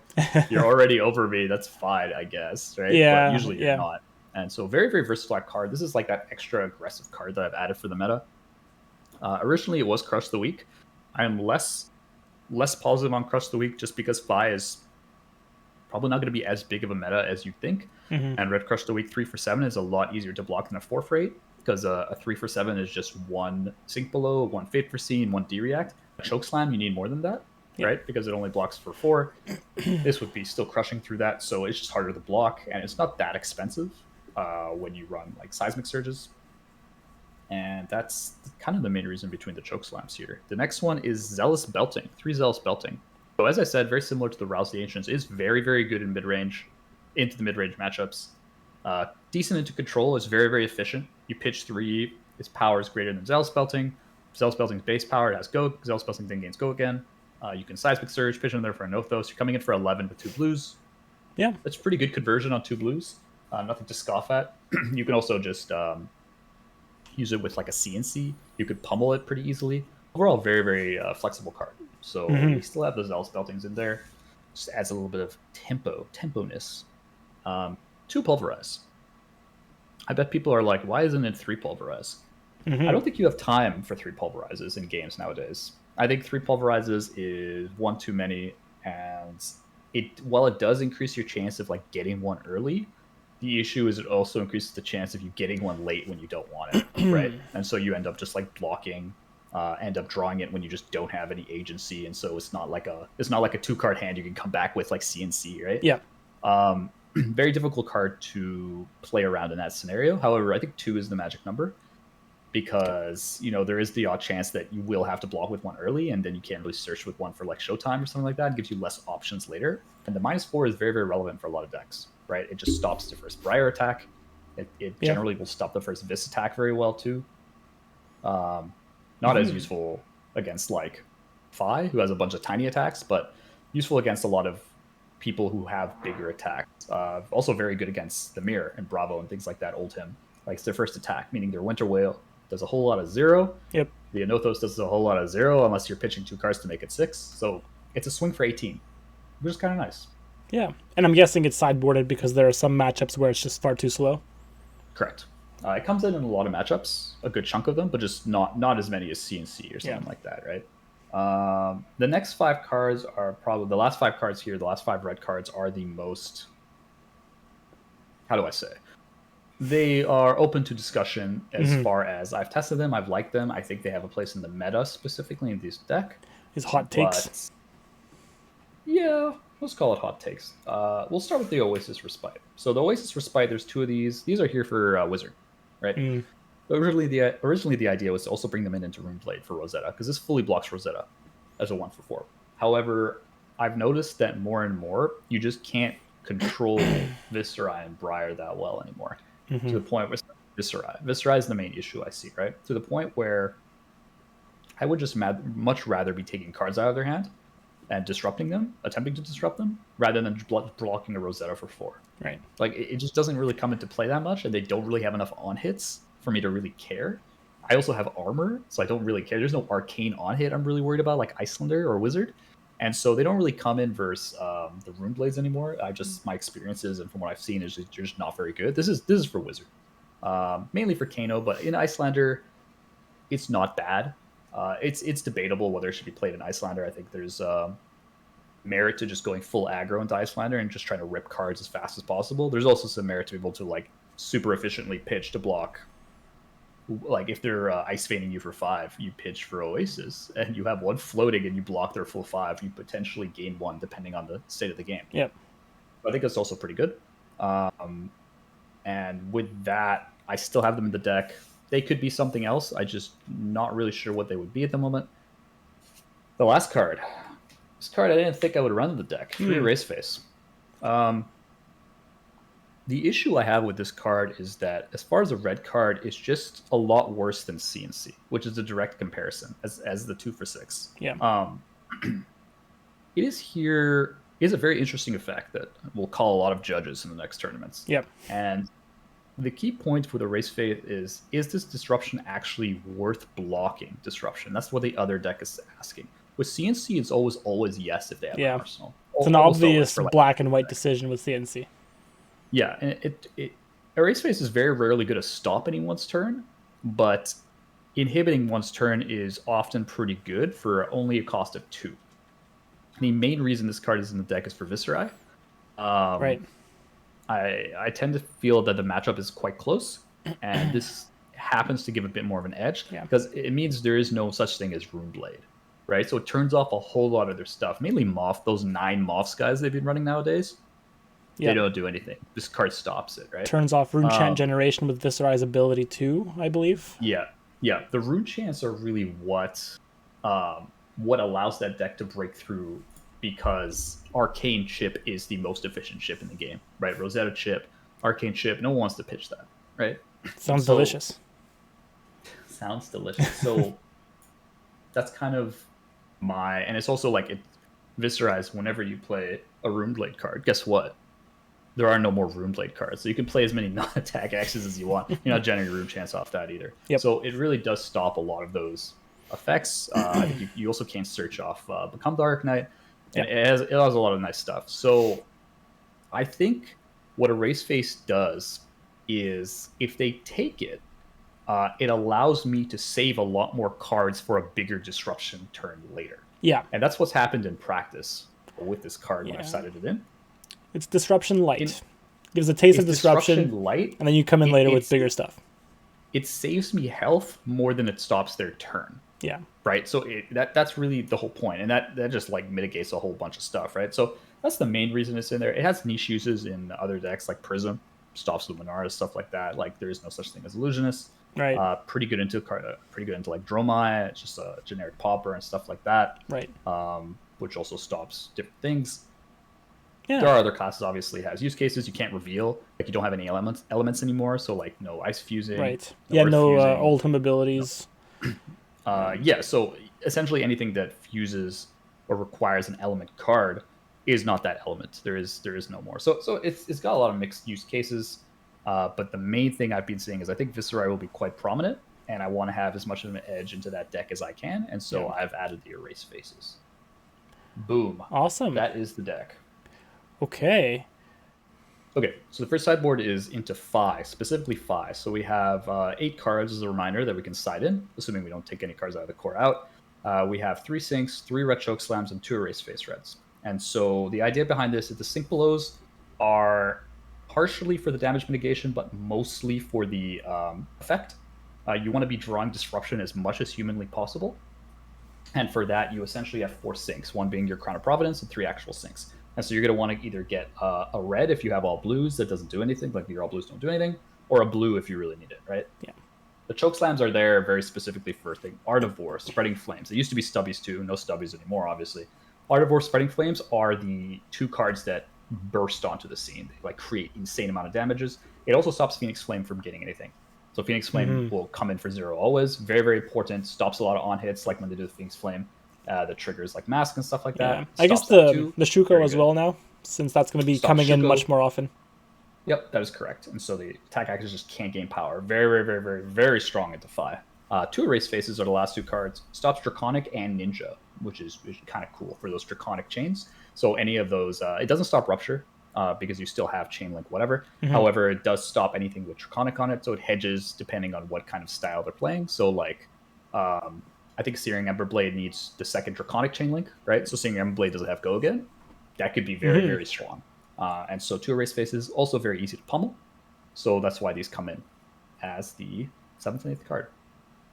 you're already over me. That's fine, I guess, right? But usually you're not, and so very, very versatile card. This is like that extra aggressive card that I've added for the meta. Originally, it was Crush the Week. I am less positive on Crush the Week just because Phi is probably not going to be as big of a meta as you think. And Red Crush the Week 3 for 7 is a lot easier to block than a 4 for 8. because a 3 for 7 is just 1 Sink Below, 1 Fate Foreseen, 1 D-React. A Choke Slam, you need more than that, right? Because it only blocks for 4. This would be still crushing through that, so it's just harder to block, and it's not that expensive when you run like Seismic Surges. And that's kind of the main reason between the Choke Slams here. The next one is Zealous Belting, 3 Zealous Belting. So as I said, very similar to the Rouse the Ancients, is very, very good in mid-range, into the mid-range matchups. Decent into control, is very, very efficient. You pitch 3, its power is greater than Zealous Belting. Zealous Belting's base power, it has Go. Zealous Belting then gains Go again. You can Seismic Surge, pitch in there for a Nothos. You're coming in for 11 with 2 blues. Yeah. That's pretty good conversion on 2 blues. Nothing to scoff at. You can also just use it with like a CNC. You could pummel it pretty easily. Overall, very, very flexible card. So we still have the Zealous Beltings in there. Just adds a little bit of tempo-ness. 2 Pulverize. I bet people are like, why isn't it 3 Pulverize? I don't think you have time for 3 Pulverizes in games nowadays. I think 3 Pulverizes is one too many, and while it does increase your chance of like getting one early, the issue is it also increases the chance of you getting one late when you don't want it, right? And so you end up just like blocking, end up drawing it when you just don't have any agency, and so it's not like a 2-card hand you can come back with like CNC, right? Yeah. Very difficult card to play around in that scenario. However, I think 2 is the magic number, because there is the odd chance that you will have to block with one early, and then you can't really search with one for like Showtime or something like that. It gives you less options later. And the -4 is very, very relevant for a lot of decks, right? It just stops the first Briar attack. It generally will stop the first Vis attack very well too. Not as useful against like Fi, who has a bunch of tiny attacks, but useful against a lot of people who have bigger attacks. Also very good against the Mirror and Bravo and things like that. Oldhim, like it's their first attack, meaning their Winter Whale does a whole lot of 0. Yep. The Anothos does a whole lot of 0 unless you're pitching 2 cards to make it 6. So it's a swing for 18, which is kind of nice. Yeah, and I'm guessing it's sideboarded because there are some matchups where it's just far too slow. Correct. It comes in a lot of matchups, a good chunk of them, but just not as many as CNC or something like that, right? The next 5 cards are probably the last 5 cards here. The last 5 red cards are the most. How do I say? They are open to discussion as far as I've tested them. I've liked them. I think they have a place in the meta, specifically in this deck. His hot takes. Yeah, let's call it hot takes. We'll start with the Oasis Respite. So the Oasis Respite, there's 2 of these. These are here for Wizard, right? Originally, the idea was to also bring them into Runeblade for Rosetta, because this fully blocks Rosetta as a 1 for 4. However, I've noticed that more and more, you just can't control Viscerai and Briar that well anymore. To the point where Viscerai is the main issue I see, right? To the point where I would just much rather be taking cards out of their hand and disrupting them, attempting to disrupt them, rather than blocking a Rosetta for 4. Right. Like, it just doesn't really come into play that much, and they don't really have enough on-hits for me to really care. I also have armor, so I don't really care. There's no arcane on-hit I'm really worried about, like Iyslander or Wizard. And so they don't really come in versus the Runeblades anymore. My experiences and from what I've seen is they're just not very good. This is for Wizard. Mainly for Kano, but in Iyslander, it's not bad. It's debatable whether it should be played in Iyslander. I think there's merit to just going full aggro into Iyslander and just trying to rip cards as fast as possible. There's also some merit to be able to like super efficiently pitch to block. Like if they're ice veining you for 5, you pitch for Oasis, and you have one floating and you block their full 5, you potentially gain 1 depending on the state of the game. Yep. I think that's also pretty good. And with that, I still have them in the deck. They could be something else. I just not really sure what they would be at the moment. The last card. This card I didn't think I would run in the deck. 3 Erase Face. The issue I have with this card is that as far as a red card, it's just a lot worse than CNC, which is a direct comparison as the 2 for 6. Yeah. It is a very interesting effect that will call a lot of judges in the next tournaments. Yep. And the key point with Erase Faith is this disruption actually worth blocking disruption? That's what the other deck is asking. With CNC, it's always yes if they have an arsenal. It's an obvious black and white decision with CNC. Yeah, and Erase Face is very rarely going to stop anyone's turn, but inhibiting one's turn is often pretty good for only a cost of 2. The main reason this card is in the deck is for Viscerai. Right. I tend to feel that the matchup is quite close, and this happens to give a bit more of an edge Yeah. because it means there is no such thing as Rune Blade, right? So it turns off a whole lot of their stuff, mainly Moth, those 9 Moths guys they've been running nowadays. Yeah. They don't do anything. This card stops it, right? Turns off Rune Chant generation with Viscerai's ability too, I believe. Yeah. The Rune Chants are really what allows that deck to break through, because Arcane Chip is the most efficient chip in the game, right? Rosetta Chip, Arcane Chip, no one wants to pitch that, right? Sounds delicious. Sounds delicious. So that's kind of and it's also like it Viscerai's whenever you play a Runeblade card, guess what? There are no more Runeblade cards. So you can play as many non-attack axes as you want. You're not generating Rune Chance off that either. Yep. So it really does stop a lot of those effects. I think you also can't search off Become Dark Knight. And it has a lot of nice stuff. So I think what Erase Face does is if they take it, it allows me to save a lot more cards for a bigger disruption turn later. Yeah. And that's what's happened in practice with this card when I've cited it in. It's Disruption Light. Gives a taste of disruption light, and then you come in later with bigger stuff. It saves me health more than it stops their turn. Yeah. Right? So that's really the whole point. And that just like mitigates a whole bunch of stuff, right? So that's the main reason it's in there. It has niche uses in other decks like Prism, stops Luminaris, stuff like that. Like there is no such thing as Illusionist. Right. Pretty good into like Dromai. It's just a generic popper and stuff like that. Right. Which also stops different things. Yeah. There are other classes obviously has use cases you can't reveal. Like you don't have any elements anymore. So like no ice fusing. Right. No Oldhim abilities. So essentially anything that fuses or requires an element card is not that element. There is no more. So it's got a lot of mixed use cases. But the main thing I've been seeing is I think Viscerai will be quite prominent, and I want to have as much of an edge into that deck as I can, and so I've added the Erase Faces. Boom. Awesome. That is the deck. Okay, so the first sideboard is into 5, specifically 5. So we have 8 cards as a reminder that we can side in, assuming we don't take any cards out of the core out. We have 3 sinks, 3 red choke slams, and 2 Erase Face reds. And so the idea behind this is the sink belows are partially for the damage mitigation, but mostly for the effect. You want to be drawing disruption as much as humanly possible. And for that, you essentially have 4 sinks, 1 being your Crown of Providence and 3 actual sinks. And so you're going to want to either get a red if you have all blues that doesn't do anything, like your all blues don't do anything, or a blue if you really need it, right? Yeah. The choke slams are there very specifically for Artivore, Spreading Flames. They used to be stubbies too, no stubbies anymore, obviously. Artivore, Spreading Flames are the 2 cards that burst onto the scene. They like create insane amount of damages. It also stops Phoenix Flame from getting anything. So Phoenix Flame will come in for 0 always. Very, very important. Stops a lot of on hits, like when they do the Phoenix Flame. The triggers like Mask and stuff like that. I guess the Shuko as well now, since that's going to be coming in much more often. Yep, that is correct. And so the attack axes just can't gain power. Very, very, very, very, very strong at Defy. 2 Erase Faces are the last 2 cards. Stops Draconic and Ninja, which is kind of cool for those Draconic chains. So any of those, it doesn't stop Rupture because you still have Chain Link, whatever. However, it does stop anything with Draconic on it, so it hedges depending on what kind of style they're playing. So like, I think Searing Ember Blade needs the second Draconic Chain Link, right? So Searing Ember Blade doesn't have Go Again. That could be very, very strong. And so 2 Erase Faces, also very easy to pummel. So that's why these come in as the 7th and 8th card.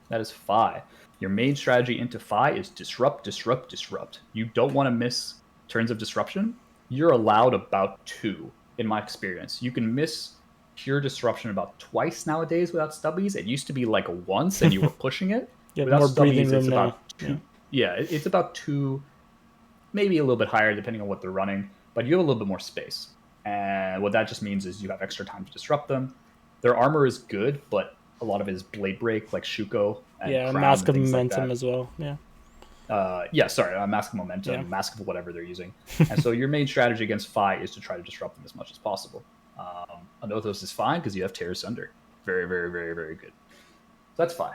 That is Fi. Your main strategy into Fi is disrupt, disrupt, disrupt. You don't want to miss turns of disruption. You're allowed about 2, in my experience. You can miss pure disruption about twice nowadays without stubbies. It used to be like once and you were pushing it. Without more breathing room it's now. about 2. Yeah, it's about 2, maybe a little bit higher depending on what they're running, but you have a little bit more space. And what that just means is you have extra time to disrupt them. Their armor is good, but a lot of it is Blade Break, like Shuko. And Mask of Momentum as well. Mask of Momentum, Mask of whatever they're using. And so your main strategy against Fi is to try to disrupt them as much as possible. Anothos is fine because you have Tear Asunder. Very, very, very, very good. So that's Fi.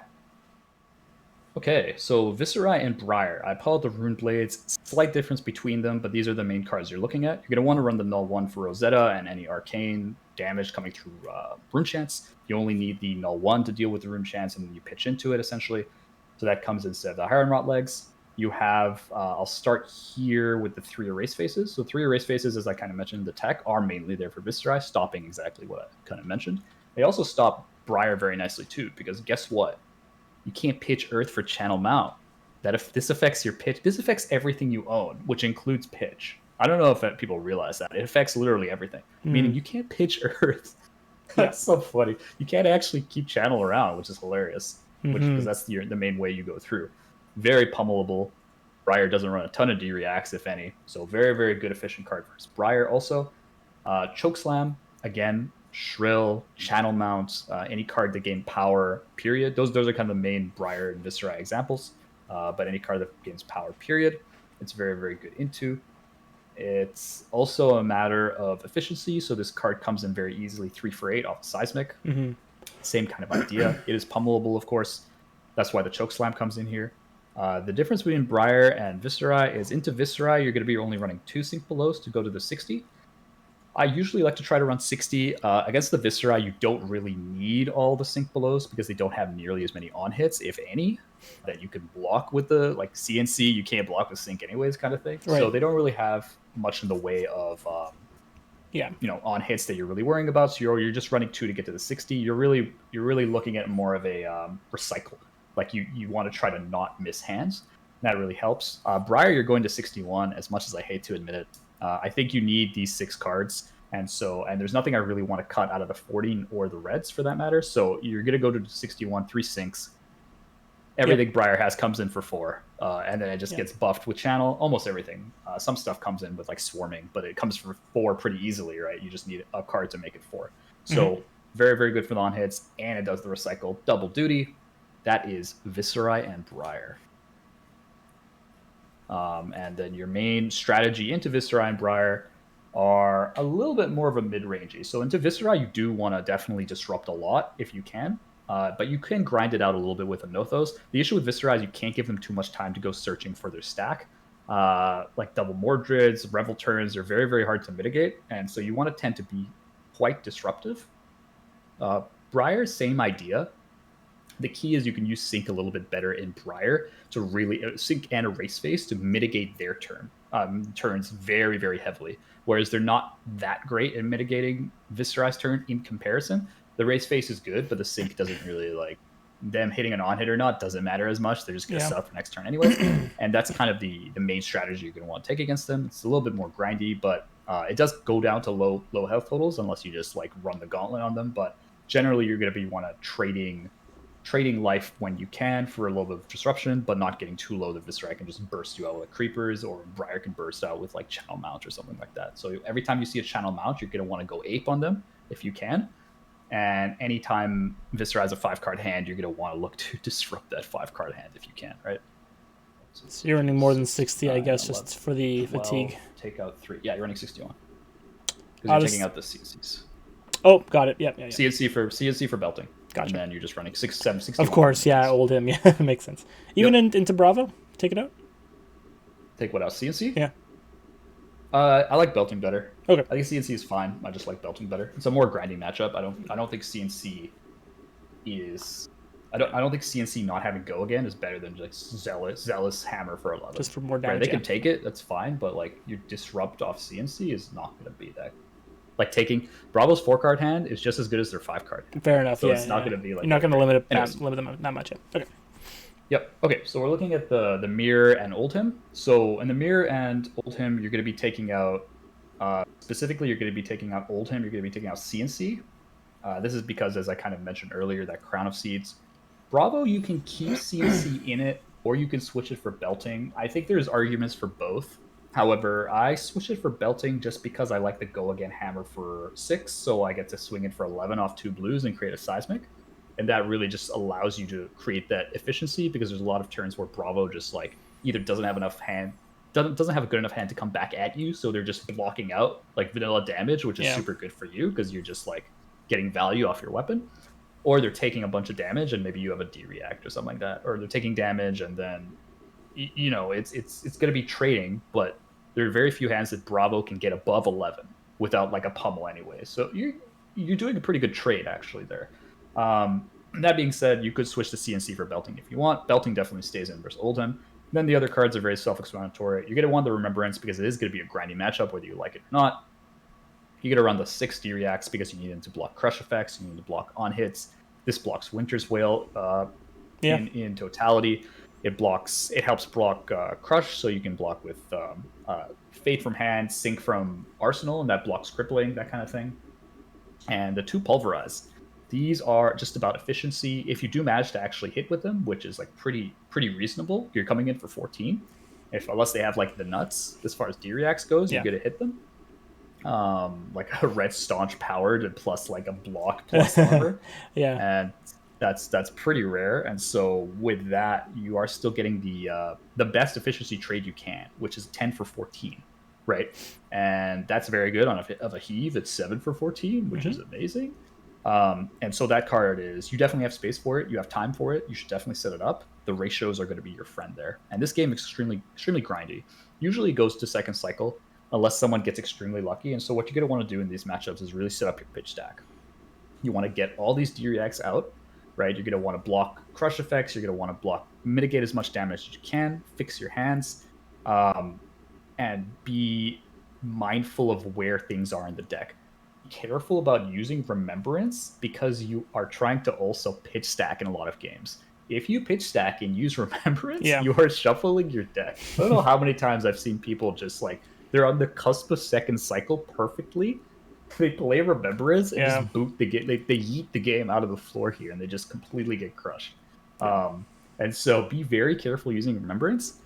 Okay, so Viscerai and Briar. I pulled the Rune Blades. Slight difference between them, but these are the main cards you're looking at. You're going to want to run the Null 1 for Rosetta and any arcane damage coming through Rune Chance. You only need the Null 1 to deal with the Rune Chance, and then you pitch into it, essentially. So that comes instead of the Iron Rot legs. You have, I'll start here with the 3 Erase Faces. So 3 Erase Faces, as I kind of mentioned, the tech are mainly there for Viscerai, stopping exactly what I kind of mentioned. They also stop Briar very nicely too, because guess what? You can't pitch Earth for Channel Mount. That if this affects your pitch, this affects everything you own, which includes pitch. I don't know if people realize that. It affects literally everything, meaning you can't pitch Earth. That's so funny. You can't actually keep Channel around, which is hilarious, because that's the main way you go through. Very pummelable. Briar doesn't run a ton of D-reacts, if any, so very, very good efficient card versus Briar. Also, Chokeslam, again, Shrill, Channel Mount, any card that gain power, period. Those are kind of the main Briar and Viscera examples. But any card that gains power, period, it's very, very good into. It's also a matter of efficiency. So this card comes in very easily 3 for 8 off of Seismic. Same kind of idea. It is pummelable, of course. That's why the Chokeslam comes in here. The difference between Briar and Viscera is into Viscera, you're going to be only running 2 Sync Belows to go to the 60. I usually like to try to run 60. Against the Viscera, you don't really need all the Sync Belows because they don't have nearly as many on hits, if any, that you can block with the, like CNC, you can't block with Sync anyways kind of thing. Right. So they don't really have much in the way of, on hits that you're really worrying about. So you're just running 2 to get to the 60. You're really looking at more of a recycle. Like you want to try to not miss hands. That really helps. Briar, you're going to 61, as much as I hate to admit it. I think you need these 6 cards, and there's nothing I really want to cut out of the 40 or the reds for that matter. So you're going to go to 61, 3 sinks. Everything Briar has comes in for 4, and then it just gets buffed with Channel. Almost everything. Some stuff comes in with like Swarming, but it comes for 4 pretty easily, right? You just need a card to make it 4. So very, very good for the on hits, and it does the recycle. Double duty. That is Viscera and Briar. And then your main strategy into Viscera and Briar are a little bit more of a mid-rangey. So into Viscera, you do want to definitely disrupt a lot if you can, but you can grind it out a little bit with a Nothos. The issue with Viscera is you can't give them too much time to go searching for their stack. Like double Mordreds, Revel turns are very, very hard to mitigate, and so you want to tend to be quite disruptive. Briar, same idea. The key is you can use Sync a little bit better in Briar to really Sync and Erase Face to mitigate their turns very, very heavily. Whereas they're not that great in mitigating Viscera's turn in comparison. The Erase Face is good, but the Sync doesn't really like them hitting an on hit or not doesn't matter as much. They're just going to set up for next turn anyway. And that's kind of the main strategy you're going to want to take against them. It's a little bit more grindy, but it does go down to low health totals unless you just like run the gauntlet on them. But generally, you're going to be trading life when you can for a little bit of disruption, but not getting too low that Viscera can just burst you out with creepers, or Briar can burst out with like Channel Mount or something like that. So every time you see a Channel Mount, you're going to want to go ape on them if you can. And anytime Viscera has a 5-card hand, you're going to want to look to disrupt that 5-card hand if you can, right? So you're running more than 60, I guess, 11, just for the fatigue. Take out 3. Yeah, you're running 61. Because you're taking out the CNCs. Oh, got it. Yeah. CNC for belting. Gotcha. And then you're just running 6, 7, 61. Of course, yeah, Oldhim. Yeah, makes sense. Even into Bravo, take it out. Take what else? CNC? Yeah. I like belting better. Okay. I think CNC is fine. I just like belting better. It's a more grinding matchup. I don't think CNC is. I don't think CNC not having go again is better than like zealous hammer for 11. Just for more damage. Right, they can take it. That's fine. But like your disrupt off CNC is not going to be that. Like taking Bravo's 4-card hand is just as good as their 5-card. Fair enough. So it's not going to be like you're not going to limit them that much. Okay. Yep. Okay. So we're looking at the Mirror and Oldhim. So in the Mirror and Oldhim, you're going to be taking out specifically. You're going to be taking out Oldhim. You're going to be taking out CNC. This is because, as I kind of mentioned earlier, that Crown of Seeds. Bravo, you can keep CNC in it, or you can switch it for belting. I think there's arguments for both. However, I switch it for belting just because I like the go again hammer for 6, so I get to swing it for 11 off 2 blues and create a seismic, and that really just allows you to create that efficiency, because there's a lot of turns where Bravo just like either doesn't have enough hand, doesn't have a good enough hand to come back at you, so they're just blocking out like vanilla damage, which is super good for you because you're just like getting value off your weapon, or they're taking a bunch of damage and maybe you have a D-react or something like that, or they're taking damage and then it's going to be trading, but there are very few hands that Bravo can get above 11 without like a pummel anyway. So you're doing a pretty good trade actually there. That being said, you could switch to CNC for belting if you want. Belting definitely stays in versus Oldhim. Then the other cards are very self-explanatory. You're going to want the Remembrance because it is going to be a grindy matchup whether you like it or not. You're going to run the 60 reacts because you need them to block crush effects, you need to block on hits. This blocks Winter's Wail Yeah. in totality. It helps block Crush, so you can block with Fade from hand, Sync from Arsenal, and that blocks Crippling, that kind of thing. And the 2 Pulverize. These are just about efficiency. If you do manage to actually hit with them, which is like pretty reasonable, you're coming in for 14. Unless they have like the nuts as far as D-Reacts goes, you're gonna hit them. Like a red staunch powered and plus like a block plus armor. Yeah. And that's pretty rare. And so with that, you are still getting the best efficiency trade you can, which is 10 for 14, right? And that's very good on a heave. It's 7 for 14, which is amazing. And so that card is, you definitely have space for it. You have time for it. You should definitely set it up. The ratios are going to be your friend there. And this game is extremely grindy. Usually goes to second cycle unless someone gets extremely lucky. And so what you're going to want to do in these matchups is really set up your pitch stack. You want to get all these D-Reacts out, right? You're going to want to block crush effects. You're going to want to mitigate as much damage as you can, fix your hands, and be mindful of where things are in the deck. Careful about using Remembrance because you are trying to also pitch stack in a lot of games. If you pitch stack and use Remembrance, you are shuffling your deck. I don't know how many times I've seen people just like, they're on the cusp of second cycle perfectly. They play Remembrance and just boot the game. They yeet the game out of the floor here and they just completely get crushed. And so be very careful using Remembrance.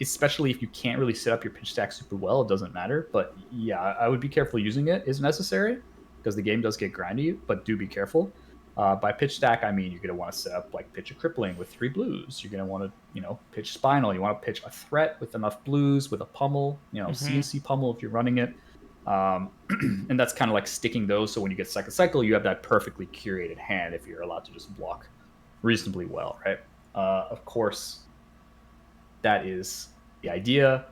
Especially if you can't really set up your pitch stack super well, it doesn't matter. But yeah, I would be careful using it is necessary because the game does get grindy, but do be careful. By pitch stack, I mean you're going to want to set up like pitch a Crippling with 3 blues. You're going to want to, pitch Spinal. You want to pitch a threat with enough blues, with a pummel, CNC pummel if you're running it. And that's kind of like sticking those. So when you get second cycle, you have that perfectly curated hand if you're allowed to just block reasonably well, right? Of course, that is the idea.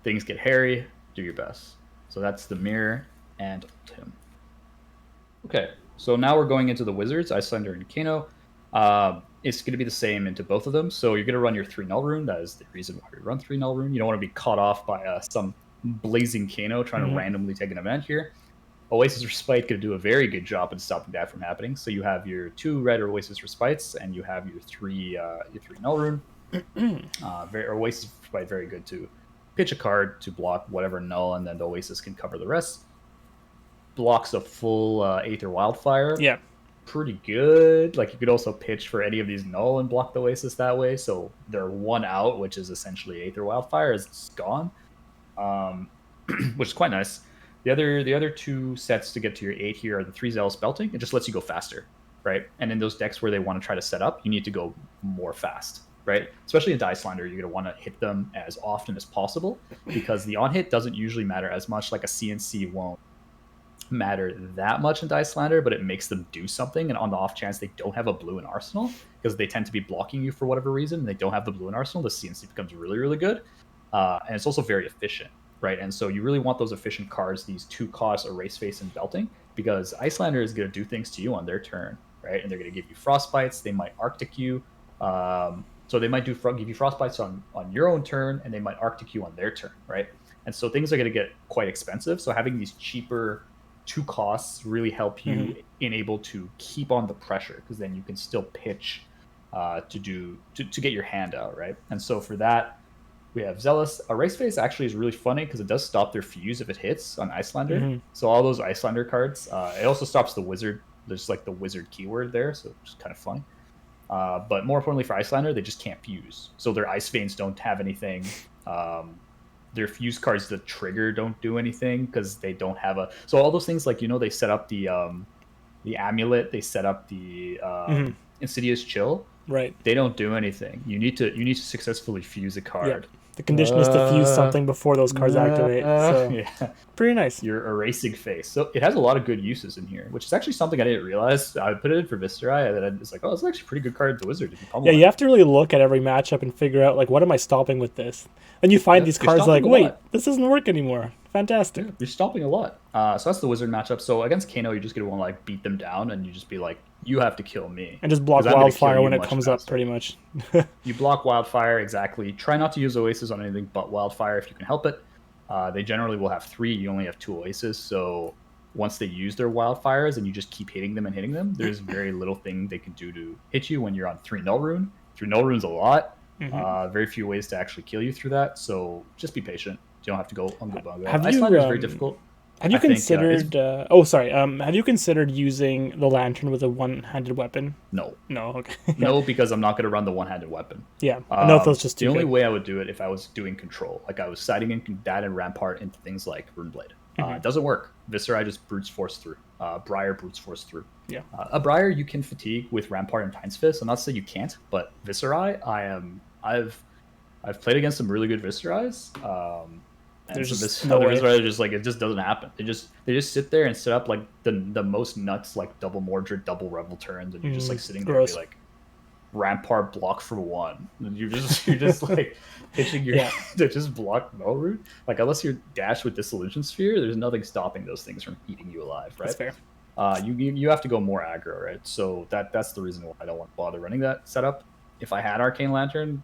Things get hairy, do your best. So that's the Mirror and Oldhim. Okay, so now we're going into the Wizards, Iyslander and Kano. It's going to be the same into both of them. So you're going to run your 3 Null Rune. That is the reason why we run 3 Null Rune. You don't want to be caught off by some blazing Kano trying to randomly take an event here. Oasis Respite going to do a very good job in stopping that from happening. So you have your 2 red Oasis Respites, and you have your 3 Null Rune. Oasis Respite very good to pitch a card to block whatever null, and then the Oasis can cover the rest. Blocks a full Aether Wildfire. Yeah. Pretty good. Like you could also pitch for any of these null and block the Oasis that way. So they're 1 out, which is essentially Aether Wildfire is gone. Which is quite nice. The other 2 sets to get to your 8 here are the 3 Zealous Belting. It just lets you go faster, right? And in those decks where they want to try to set up, you need to go more fast, right? Especially in Iyslander, you're going to want to hit them as often as possible because the on-hit doesn't usually matter as much. Like a CNC won't matter that much in Iyslander, but it makes them do something. And on the off chance they don't have a blue in Arsenal, because they tend to be blocking you for whatever reason, and they don't have the blue in Arsenal, the CNC becomes really, really good. And it's also very efficient, right? And so you really want those efficient cards, these 2 cost Erase Face and Belting, because Iyslander is going to do things to you on their turn, right? And they're going to give you Frostbites, they might Arctic you. So they might give you Frostbites on your own turn, and they might Arctic you on their turn, right? And so things are going to get quite expensive. So having these cheaper 2 costs really help you enable to keep on the pressure, because then you can still pitch to get your hand out, right? And so for that, we have Zealous. Erase Face actually is really funny because it does stop their fuse if it hits on Iyslander. So all those Iyslander cards, it also stops the wizard. There's like the wizard keyword there, so it's kind of funny. But more importantly for Iyslander, they just can't fuse. So their Ice Veins don't have anything. Their fuse cards, the trigger, don't do anything because they don't have a... So all those things, like, they set up the amulet, they set up the Insidious Chill. Right. They don't do anything. You need to successfully fuse a card. Yeah. The condition is to fuse something before those cards activate. So yeah. Pretty nice. You're erasing face. So it has a lot of good uses in here, which is actually something I didn't realize. I put it in for Viscerai, and then I was like, oh, it's actually a pretty good card at the Wizard. If you you have to really look at every matchup and figure out, like, what am I stopping with this? And you find these cards like, wait, this doesn't work anymore. Fantastic. Yeah, you're stopping a lot. So that's the Wizard matchup. So against Kano, you're just going to want to like beat them down, and you just be like, you have to kill me. And just block Wildfire when it comes up, pretty much. You block Wildfire, exactly. Try not to use Oasis on anything but Wildfire if you can help it. They generally will have 3. You only have 2 Oasis, so once they use their wildfires and you just keep hitting them, there's very little thing they can do to hit you when you're on 3 Null Rune. 3 Null Rune's a lot. Very few ways to actually kill you through that, so just be patient. You don't have to go unga bunga. Iyslander is very difficult. Have you considered? Have you considered using the lantern with a one-handed weapon? No. Okay. No, because I'm not going to run the one-handed weapon. Yeah, no, that's just too the only way I would do it if I was doing control, like I was siding in that and Rampart into things like Runeblade. It doesn't work. Viscera just brutes force through. Briar brutes force through. Yeah. A Briar you can fatigue with Rampart and Time's Fist. I'm not saying you can't, but Viscera, I've played against some really good Viscerais. There's just no way. Just like it just doesn't happen. They just sit there and set up like the most nuts like double Mordred, double Revel turns, and you're just like sitting there and be like Rampart block for 1. And you're just like pitching your to just block Null Rune. Like unless you're dashed with Dissolution Sphere, there's nothing stopping those things from eating you alive, right? That's fair. You have to go more aggro, right? So that's the reason why I don't want to bother running that setup. If I had Arcane Lantern,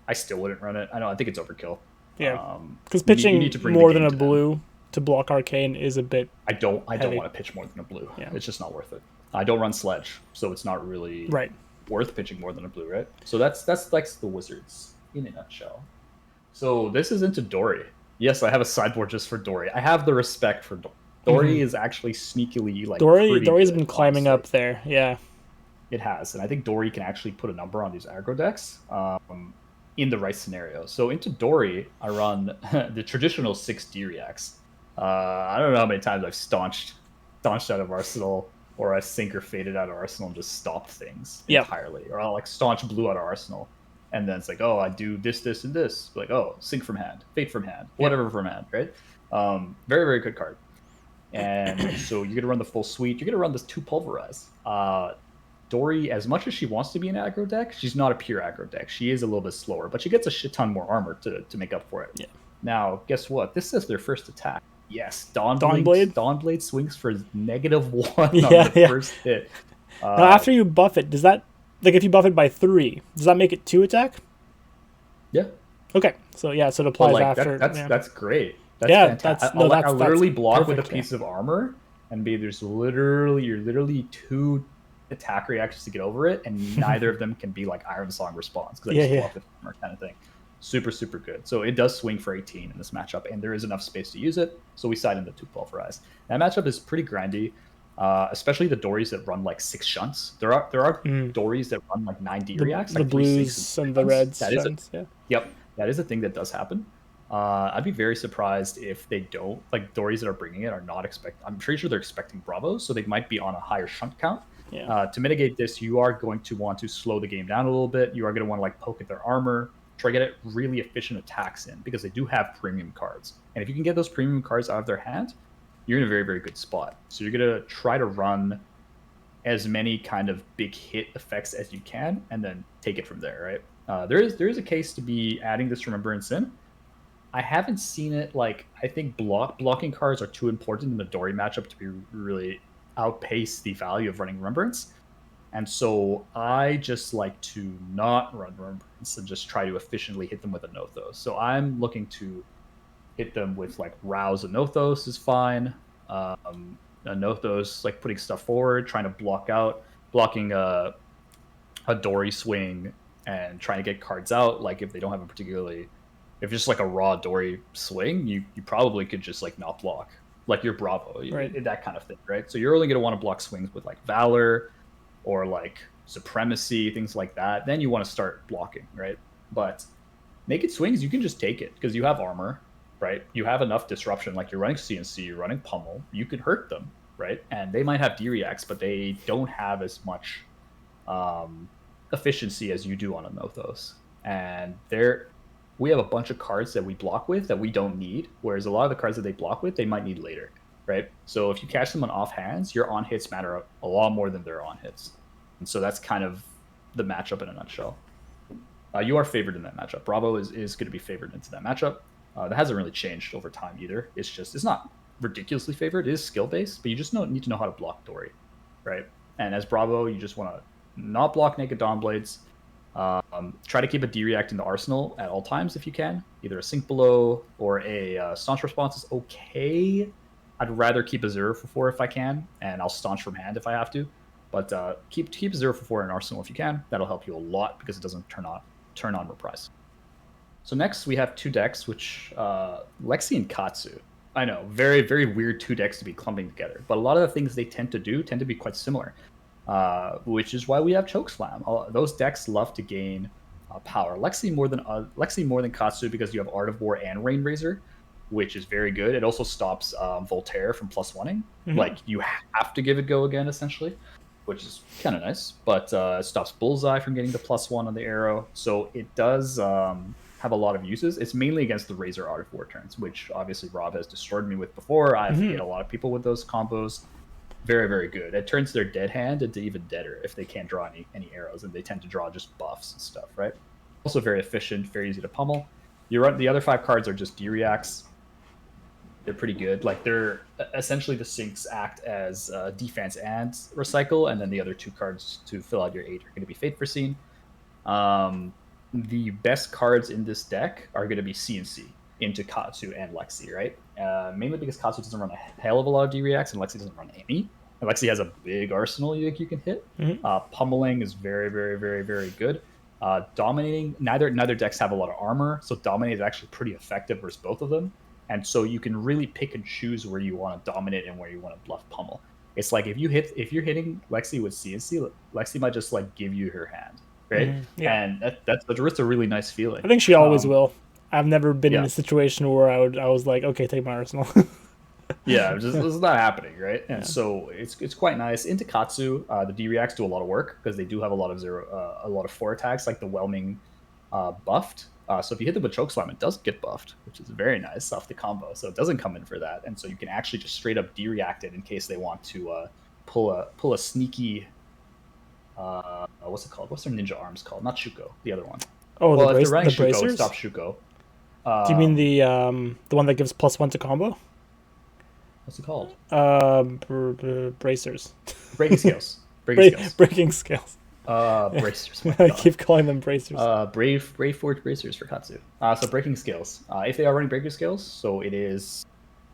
I still wouldn't run it. I think it's overkill. Yeah, because pitching more than a blue to block Arcane is a bit. I don't want to pitch more than a blue. Yeah. It's just not worth it. I don't run Sledge, so it's not really worth pitching more than a blue, right? So that's like the Wizards in a nutshell. So this is into Dory. Yes, I have a sideboard just for Dory. I have the respect for Dory. Dory is actually sneakily like Dory's been climbing up there. Yeah, it has, and I think Dory can actually put a number on these aggro decks. In the right scenario. So into Dory, I run the traditional 6 D-Reacts. I don't know how many times I've staunched out of Arsenal, or I sync or faded out of Arsenal and just stopped things entirely. Or I'll like staunch blue out of Arsenal, and then it's like, oh, I do this, and this. Like, oh, sync from hand, fade from hand, whatever from hand, right? Very, very good card. And so you're going to run the full suite. You're going to run this 2 Pulverize. Dory, as much as she wants to be an aggro deck, she's not a pure aggro deck. She is a little bit slower, but she gets a shit ton more armor to make up for it. Yeah. Now, guess what? This is their first attack. Yes, Dawnblade swings for -1 on the first hit. Now, after you buff it, does that, like, if you buff it by 3, does that make it 2 attack? Yeah. Okay. So it applies after. That's great. That's fantastic. I literally block with a piece of armor, and you're literally 2 attack reactions to get over it, and neither of them can be like Iron Song response because I just block with armor kind of thing. Super, super good. So it does swing for 18 in this matchup, and there is enough space to use it. So we side into 2 Pulverize. That matchup is pretty grindy, especially the Dories that run like 6 shunts. There are Dories that run like 9 D-Reacts. The blues and the reds. Yep, that is a thing that does happen. I'd be very surprised if they don't. Like Dories that are bringing it are not I'm pretty sure they're expecting Bravos, so they might be on a higher shunt count. Yeah. To mitigate this, you are going to want to slow the game down a little bit. You are going to want to like poke at their armor, try to get really efficient attacks in, because they do have premium cards. And if you can get those premium cards out of their hand, you're in a very, very good spot. So you're going to try to run as many kind of big hit effects as you can, and then take it from there, right? There is a case to be adding this Remembrance in. I haven't seen it. Like, I think blocking cards are too important in the Dory matchup to be really outpace the value of running Remembrance. And so I just like to not run Remembrance and just try to efficiently hit them with a Nothos. So I'm looking to hit them with like Rouse and Nothos is fine. A Nothos, like putting stuff forward, trying to blocking a Dory swing and trying to get cards out. Like if they don't have if just like a raw Dory swing, you probably could just like not block. Like your Bravo, that kind of thing, right? So you're only going to want to block swings with like Valor or like Supremacy, things like that. Then you want to start blocking, right? But naked swings, you can just take it because you have armor, right? You have enough disruption, like you're running CNC, you're running Pummel, you could hurt them, right? And they might have D-Reacts, but they don't have as much efficiency as you do on a Nothos. And we have a bunch of cards that we block with that we don't need, whereas a lot of the cards that they block with, they might need later, right? So if you catch them on off hands, your on hits matter a lot more than their on hits. And so that's kind of the matchup in a nutshell. You are favored in that matchup. Bravo is going to be favored into that matchup. That hasn't really changed over time either. It's not ridiculously favored. It is skill-based, but you just need to know how to block Dory, right? And as Bravo, you just want to not block naked Dawnblades. Try to keep a D-React in the arsenal at all times if you can. Either a Sink Below or a Staunch Response is okay. I'd rather keep a 0 for 4 if I can, and I'll staunch from hand if I have to. But keep 0 for 4 in arsenal if you can. That'll help you a lot because it doesn't turn on reprise. So next we have 2 decks, which Lexi and Katsu. I know, very, very weird 2 decks to be clumping together, but a lot of the things they tend to do tend to be quite similar, which is why we have Chokeslam. Those decks love to gain power. Lexi more than Katsu because you have Art of War and Rain Razor, which is very good. It also stops Voltaire from +1ing. Like, you have to give it go again, essentially, which is kind of nice. But it stops Bullseye from getting the +1 on the arrow. So it does have a lot of uses. It's mainly against the Razor Art of War turns, which obviously Rob has destroyed me with before. I've hit a lot of people with those combos. Very, very good. It turns their dead hand into even deader if they can't draw any arrows, and they tend to draw just buffs and stuff, right? Also very efficient, very easy to pummel. The other 5 cards are just D-Reacts. They're pretty good. Like, they're essentially the sinks act as defense and recycle, and then the other 2 cards to fill out your 8 are going to be Fate Foreseen. The best cards in this deck are going to be CNC into Katsu and Lexi, right? Mainly because Katsu doesn't run a hell of a lot of D-Reacts, and Lexi doesn't run any. And Lexi has a big arsenal you can hit. Pummeling is very, very, very, very good. Dominating, neither decks have a lot of armor, so Dominate is actually pretty effective versus both of them. And so you can really pick and choose where you want to dominate and where you want to bluff pummel. It's like if you're hitting Lexi with CNC, Lexi might just like give you her hand, right? And that's a really nice feeling. I think she always will. I've never been in a situation where I was like, okay, take my arsenal. Yeah, it's not happening, right? And so it's quite nice. Into Katsu, the D-Reacts do a lot of work because they do have a lot of 4 attacks, like the Whelming buffed. So if you hit them with Chokeslam, it does get buffed, which is very nice off the combo. So it doesn't come in for that, and so you can actually just straight up D-React it in case they want to pull a sneaky. What's it called? What's their ninja arms called? Not Shuko, the other one. Oh, well, the if they're running Shuko, bracers? stop Shuko. Do you mean the one that gives +1 to combo? What's it called? Bracers. Breaking scales. Breaking scales. Bracers. I keep calling them bracers. Brave Forge bracers for Katsu. So breaking scales. If they are running breaker scales, so it is,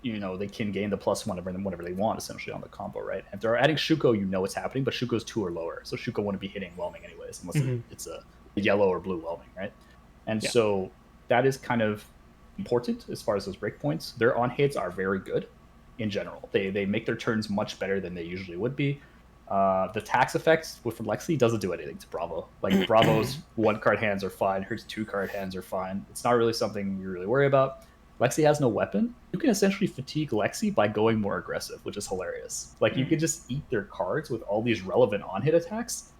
they can gain the +1 whenever they want, essentially, on the combo, right? If they're adding Shuko, it's happening, but Shuko's 2 or lower, so Shuko wouldn't be hitting Whelming anyways, unless it's a yellow or blue Whelming, right? And so that is kind of important as far as those breakpoints. Their on hits are very good in general. They make their turns much better than they usually would be. The tax effects with Lexi doesn't do anything to Bravo. Like, Bravo's 1-card hands are fine, her 2-card hands are fine. It's not really something you really worry about. Lexi has no weapon. You can essentially fatigue Lexi by going more aggressive, which is hilarious. Like, you can just eat their cards with all these relevant on-hit attacks,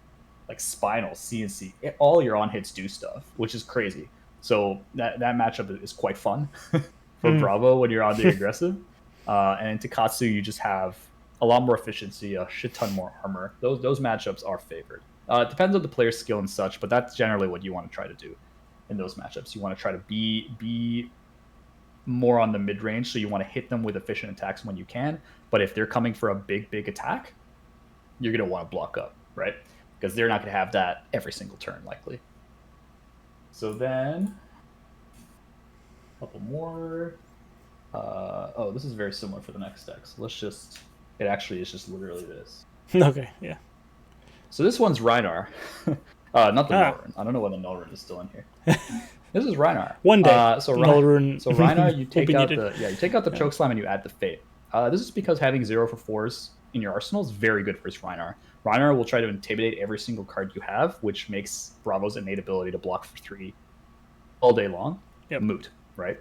like Spinal, CNC. All your on-hits do stuff, which is crazy. So that matchup is quite fun for Bravo when you're on the aggressive. And into Katsu, you just have a lot more efficiency, a shit ton more armor. Those matchups are favored. It depends on the player's skill and such, but that's generally what you want to try to do in those matchups. You want to try to be more on the mid-range, so you want to hit them with efficient attacks when you can. But if they're coming for a big attack, you're going to want to block up, right? Because they're not going to have that every single turn, likely. So then, a couple more. This is very similar for the next deck. So it actually is just literally this. Okay, yeah. So this one's Rhinar. Not the Nullrune. I don't know why the Nullrune is still in here. This is Rhinar. One day. Nullrune. So Rhinar, you take out the Chokeslam and you add the Fate. This is because having 0-for-4s in your arsenal is very good versus Rhinar. Rhinar will try to intimidate every single card you have, which makes Bravo's innate ability to block for 3 all day long moot, right?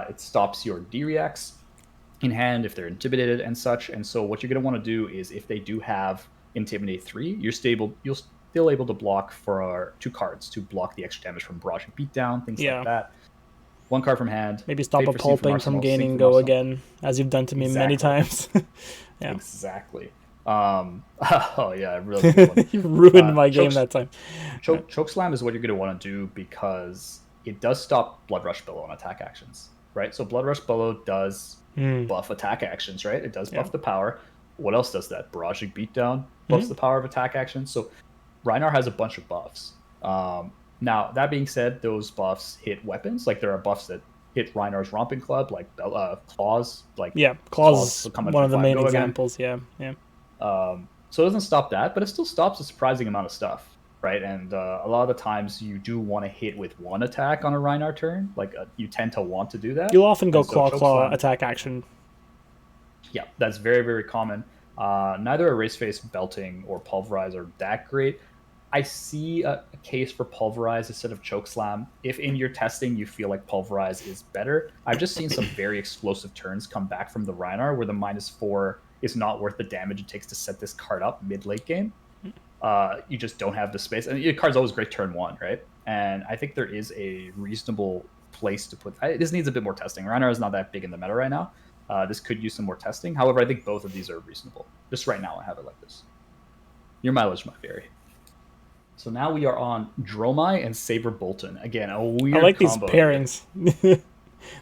It stops your D-Reacts in hand if they're intimidated and such. And so what you're going to want to do is, if they do have Intimidate 3, you're still able to block for 2 cards to block the extra damage from Barrage and Beatdown, things like that. 1 card from hand. Maybe stop a Pulping from gaining go again, as you've done to me many times. Exactly. I really you ruined my game that time. Chokeslam is what you're going to want to do because it does stop Blood Rush Billow on attack actions, right? So Blood Rush Billow does buff attack actions, right? It does buff the power. What else does that? Barraging Beatdown buffs the power of attack actions. So Rhinar has a bunch of buffs. Now, that being said, those buffs hit weapons. Like, there are buffs that hit Rhinar's Romping Club, like Claws. Like yeah, Claws come at one of the turn 5 main go again. examples. Yeah. So it doesn't stop that, but it still stops a surprising amount of stuff, right? And a lot of the times you do want to hit with one attack on a Rhinar turn. Like you tend to want to do that. You'll often go And so claw Chokeslam- attack action. Yeah, that's very, very common. Neither Erase Face, Belting, or Pulverize are that great. I see a case for Pulverize instead of Chokeslam. If in your testing you feel like Pulverize is better, I've just seen some very explosive turns come back from the Rhinar where the -4 is not worth the damage it takes to set this card up mid-late game. You just don't have the space. And your card's always great turn 1, right? And I think there is a reasonable place to put... This needs a bit more testing. Rhinar is not that big in the meta right now. This could use some more testing. However, I think both of these are reasonable. Just right now I have it like this. Your mileage might vary. So now we are on Dromai and Saber Boltyn. Again, a weird I like combo. these pairings.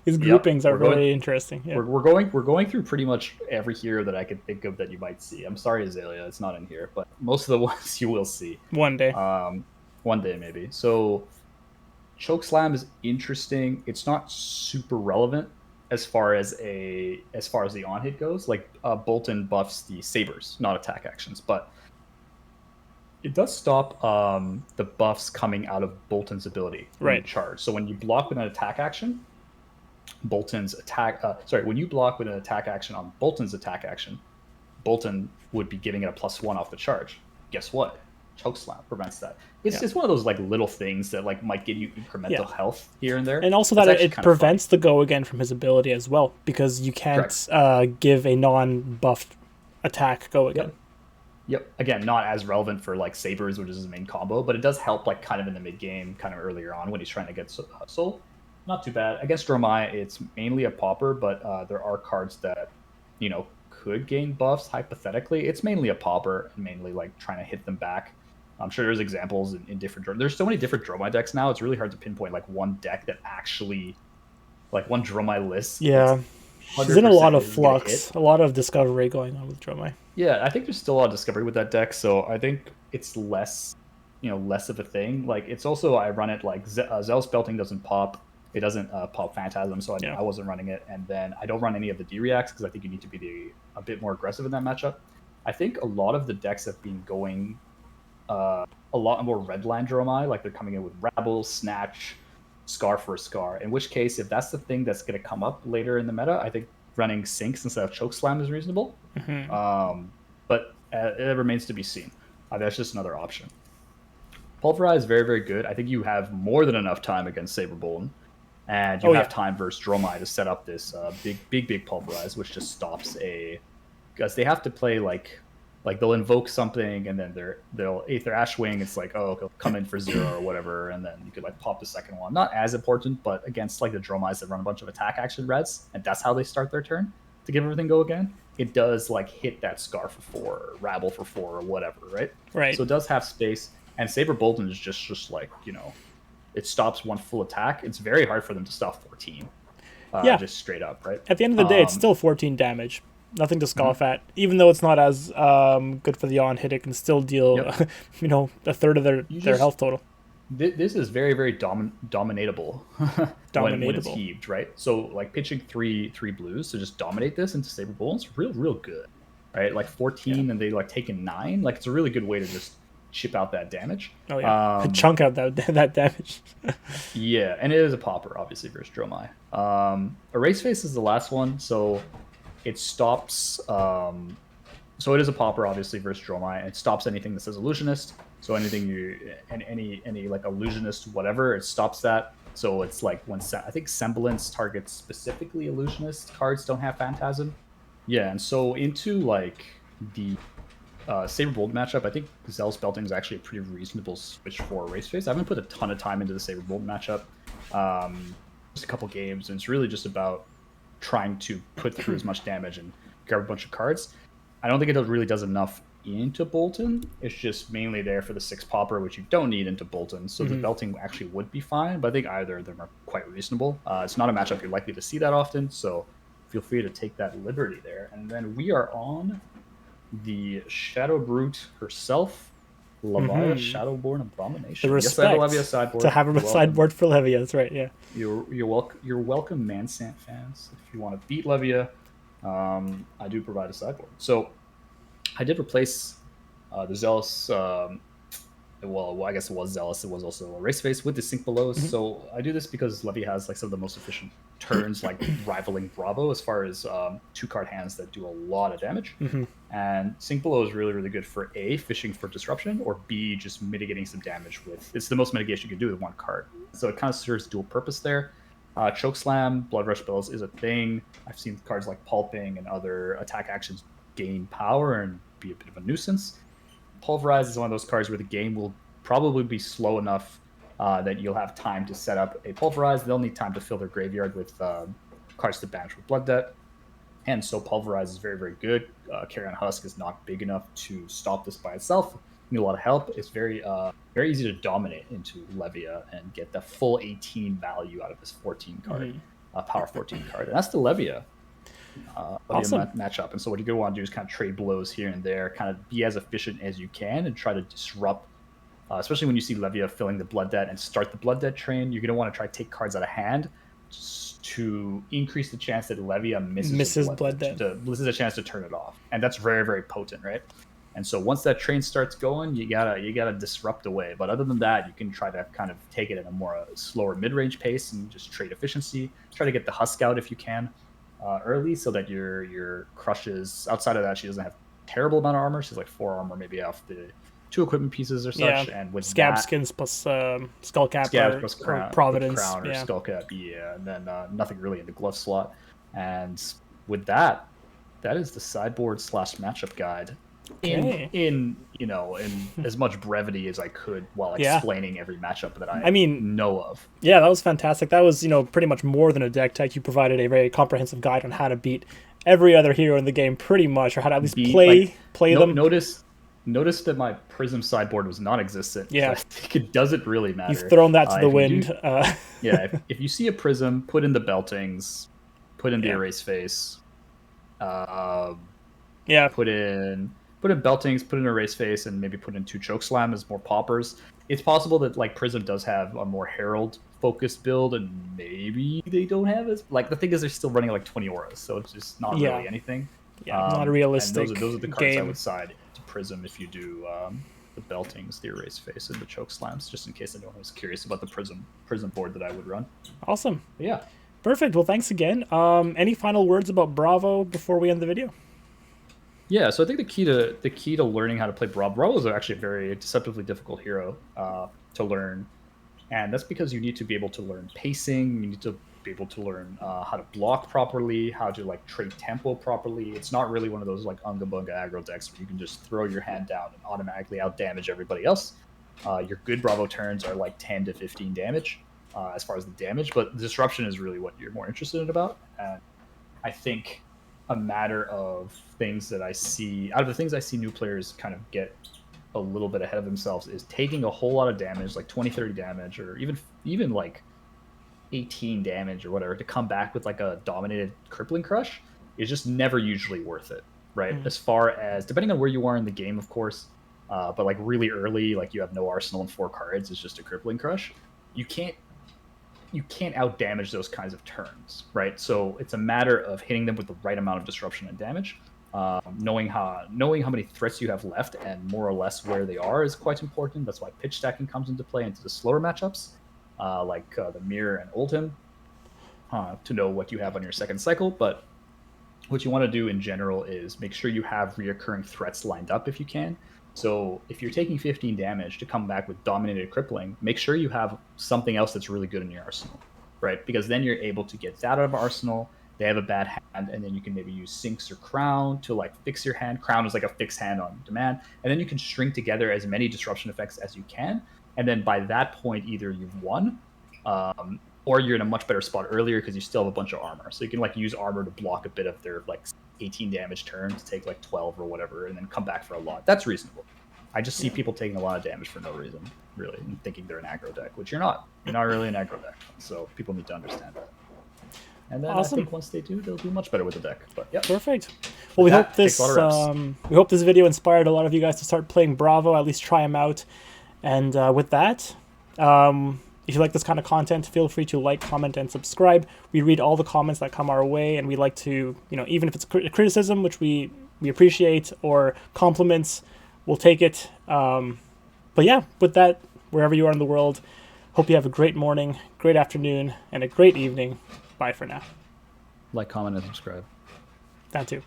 These groupings are very interesting. Yeah. We're going through pretty much every hero that I could think of that you might see. I'm sorry, Azalea, it's not in here, but most of the ones you will see. One day. One day maybe. So Chokeslam is interesting. It's not super relevant as far as the on hit goes. Like Boltyn buffs the sabers, not attack actions, but it does stop the buffs coming out of Boltyn's ability when you charge. So when you block with an attack action, Boltyn's attack. When you block with an attack action on Boltyn's attack action, Boltyn would be giving it a +1 off the charge. Guess what? Chokeslam prevents that. It's one of those like little things that like might give you incremental health here and there. And also that it prevents the go again from his ability as well, because you can't give a non-buffed attack go again. Yep. Again, not as relevant for like Sabers, which is his main combo, but it does help like kind of in the mid game, kind of earlier on when he's trying to get soul. Not too bad. Against Dromai, it's mainly a popper, but there are cards that, could gain buffs, hypothetically. It's mainly a popper and mainly like trying to hit them back. I'm sure there's examples in different... There's so many different Dromai decks now, it's really hard to pinpoint like one deck that actually... Like one Dromai list. Yeah. There's been a lot of flux, a lot of discovery going on with Dromai. Yeah, I think there's still a lot of discovery with that deck, so I think it's less of a thing. Like, it's also, I run it like Zealous Belting doesn't pop. It doesn't pop Phantasm, so I wasn't running it. And then I don't run any of the D-Reacts because I think you need to be a bit more aggressive in that matchup. I think a lot of the decks have been going a lot more Redline Dromai, like they're coming in with Rabble, Snatch, Scar for a Scar. In which case, if that's the thing that's going to come up later in the meta, I think running Sinks instead of Chokeslam is reasonable. Mm-hmm. But it remains to be seen. That's just another option. Pulverize is very, very good. I think you have more than enough time against Saber Boltyn. And you have time versus Dromai to set up this big Pulverize, which just stops because they have to play like they'll invoke something and then they'll Aether Ashwing. It's like, oh, it'll come in for 0 or whatever, and then you could like pop the second one. Not as important, but against like the Dromais that run a bunch of attack action reds, and that's how they start their turn to give everything go again. It does like hit that Scar for 4 or Rabble for 4 or whatever, right? Right. So it does have space, and Saber Boltyn is just like, it stops one full attack. It's very hard for them to stop 14. Just straight up, right? At the end of the day, it's still 14 damage. Nothing to scoff at. Even though it's not as good for the on-hit, it can still deal, a third of their health total. This is very, very dominatable when it's heaved, right? So, like, pitching three blues to just dominate this into Saber Boltyn is real good, right? Like, 14 and they, like, taking 9. Like, it's a really good way to just chip out that damage. Oh, yeah. Chunk out that damage. Yeah, and it is a popper, obviously, versus Dromai. Erase Face is the last one, so it stops... so it is a popper, obviously, versus Dromai, and it stops anything that says Illusionist. So anything any like Illusionist, whatever, it stops that. So it's like when I think Semblance targets specifically Illusionist cards don't have Phantasm. Yeah, and so into like the Saber Boltyn matchup, I think Zealous Belting is actually a pretty reasonable switch for Erase Face. I haven't put a ton of time into the Saber Boltyn matchup, just a couple games, and it's really just about trying to put through as much damage and grab a bunch of cards. I don't think it really does enough into Boltyn. It's just mainly there for the 6 popper, which you don't need into Boltyn. So the Belting actually would be fine, but I think either of them are quite reasonable. It's not a matchup you're likely to see that often, so feel free to take that liberty there. And then we are on the Shadow Brute herself, Levia, Shadowborn Abomination. The Yes, I have a respect Levia sideboard. to have a sideboard for Levia. That's right. Yeah. You're welcome, Mansant fans. If you want to beat Levia, I do provide a sideboard. So I did replace the Zealous. Well, I guess it was Zealous. It was also a Race Face with the Sink Belows. So I do this because Levy has like some of the most efficient turns, like rivaling Bravo as far as 2-card hands that do a lot of damage. And Sink Below is really, really good for A, fishing for disruption, or B, just mitigating some damage with. It's the most mitigation you can do with 1 card. So it kind of serves dual purpose there. Chokeslam, Blood Rush Bills is a thing. I've seen cards like Pulping and other attack actions gain power and be a bit of a nuisance. Pulverize is one of those cards where the game will probably be slow enough that you'll have time to set up a Pulverize. They'll need time to fill their graveyard with cards to banish with Blood Debt. And so Pulverize is very, very good. Carrion Husk is not big enough to stop this by itself. You need a lot of help. It's very easy to dominate into Levia and get the full 18 value out of this 14 card, power 14 card. And that's the Levia. Awesome. Matchup. And so what you're going to want to do is kind of trade blows here and there, kind of be as efficient as you can and try to disrupt, especially when you see Levia filling the Blood Debt and start the Blood Debt train. You're going to want to try to take cards out of hand to increase the chance that Levia misses Blood Debt. This is a chance to turn it off. And that's very, very potent, right? And so once that train starts going, you gotta disrupt away. But other than that, you can try to kind of take it at a more slower mid-range pace and just trade efficiency. Try to get the Husk out if you can. Early, so that your crushes, outside of that, she doesn't have terrible amount of armor. She's like 4 armor maybe off the 2 equipment pieces or such. And with Scab Skins plus Skullcap plus Providence Crown or Skullcap, and then nothing really in the glove slot. And with that is the sideboard / matchup guide in as much brevity as I could while explaining every matchup that I know of. Yeah, that was fantastic. That was pretty much more than a deck tech. You provided a very comprehensive guide on how to beat every other hero in the game, pretty much, or how to at least play them. Notice that my Prism sideboard was non-existent. Yeah, I think it doesn't really matter. You've thrown that to the wind. If you see a Prism, put in the Beltings, put in the Erase Face. Put in Beltings, put in Erase Face, and maybe put in 2 Chokeslam as more poppers. It's possible that like Prism does have a more Herald focused build, and maybe they don't have as the thing is they're still running like 20 auras, so it's just not really anything. Not a realistic. Those are the cards game. I would side to Prism if you do the Beltings, the Erase Face, and the Chokeslams, just in case anyone was curious about the Prism board that I would run. Awesome. But yeah. Perfect. Well, thanks again. Any final words about Bravo before we end the video? Yeah, so I think the key to learning how to play Bravo is actually a very deceptively difficult hero to learn, and that's because you need to be able to learn pacing. You need to be able to learn how to block properly, how to trade tempo properly. It's not really one of those Unga Bunga aggro decks where you can just throw your hand down and automatically out damage everybody else. Your good Bravo turns are 10 to 15 damage as far as the damage, but the disruption is really what you're more interested in about. And I think a matter of things that I see out of the things I see new players kind of get a little bit ahead of themselves is taking a whole lot of damage, 20-30 damage, or even 18 damage or whatever, to come back with a dominated Crippling Crush is just never usually worth it, right? As far as depending on where you are in the game, of course, but really early, you have no arsenal and 4 cards, it's just a Crippling Crush. You can't out damage those kinds of turns, right? So it's a matter of hitting them with the right amount of disruption and damage. Knowing how many threats you have left and more or less where they are is quite important. That's why pitch stacking comes into play into the slower matchups, the Mirror and Oldhim, to know what you have on your second cycle. But what you want to do in general is make sure you have reoccurring threats lined up if you can. So if you're taking 15 damage to come back with dominated crippling, make sure you have something else that's really good in your arsenal, right? Because then you're able to get that out of arsenal. They have a bad hand, and then you can maybe use Sinks or Crown to fix your hand. Crown is a fixed hand on demand, and then you can string together as many disruption effects as you can. And then by that point, either you've won, or you're in a much better spot earlier because you still have a bunch of armor. So you can use armor to block a bit of their 18 damage turn to take 12 or whatever, and then come back for a lot. That's reasonable. I just see people taking a lot of damage for no reason, really, and thinking they're an aggro deck, which you're not. You're not really an aggro deck. So people need to understand that. And then Awesome. I think once they do, they'll do much better with the deck. But yeah. Perfect. Well, we That hope takes this a lot of reps. we hope this video inspired a lot of you guys to start playing Bravo. At least try them out. And with that, if you like this kind of content, feel free to like, comment, and subscribe. We read all the comments that come our way, and we like to, even if it's criticism, which we appreciate, or compliments, we'll take it. But yeah, with that, wherever you are in the world, hope you have a great morning, great afternoon, and a great evening. Bye for now. Like, comment, and subscribe. That too.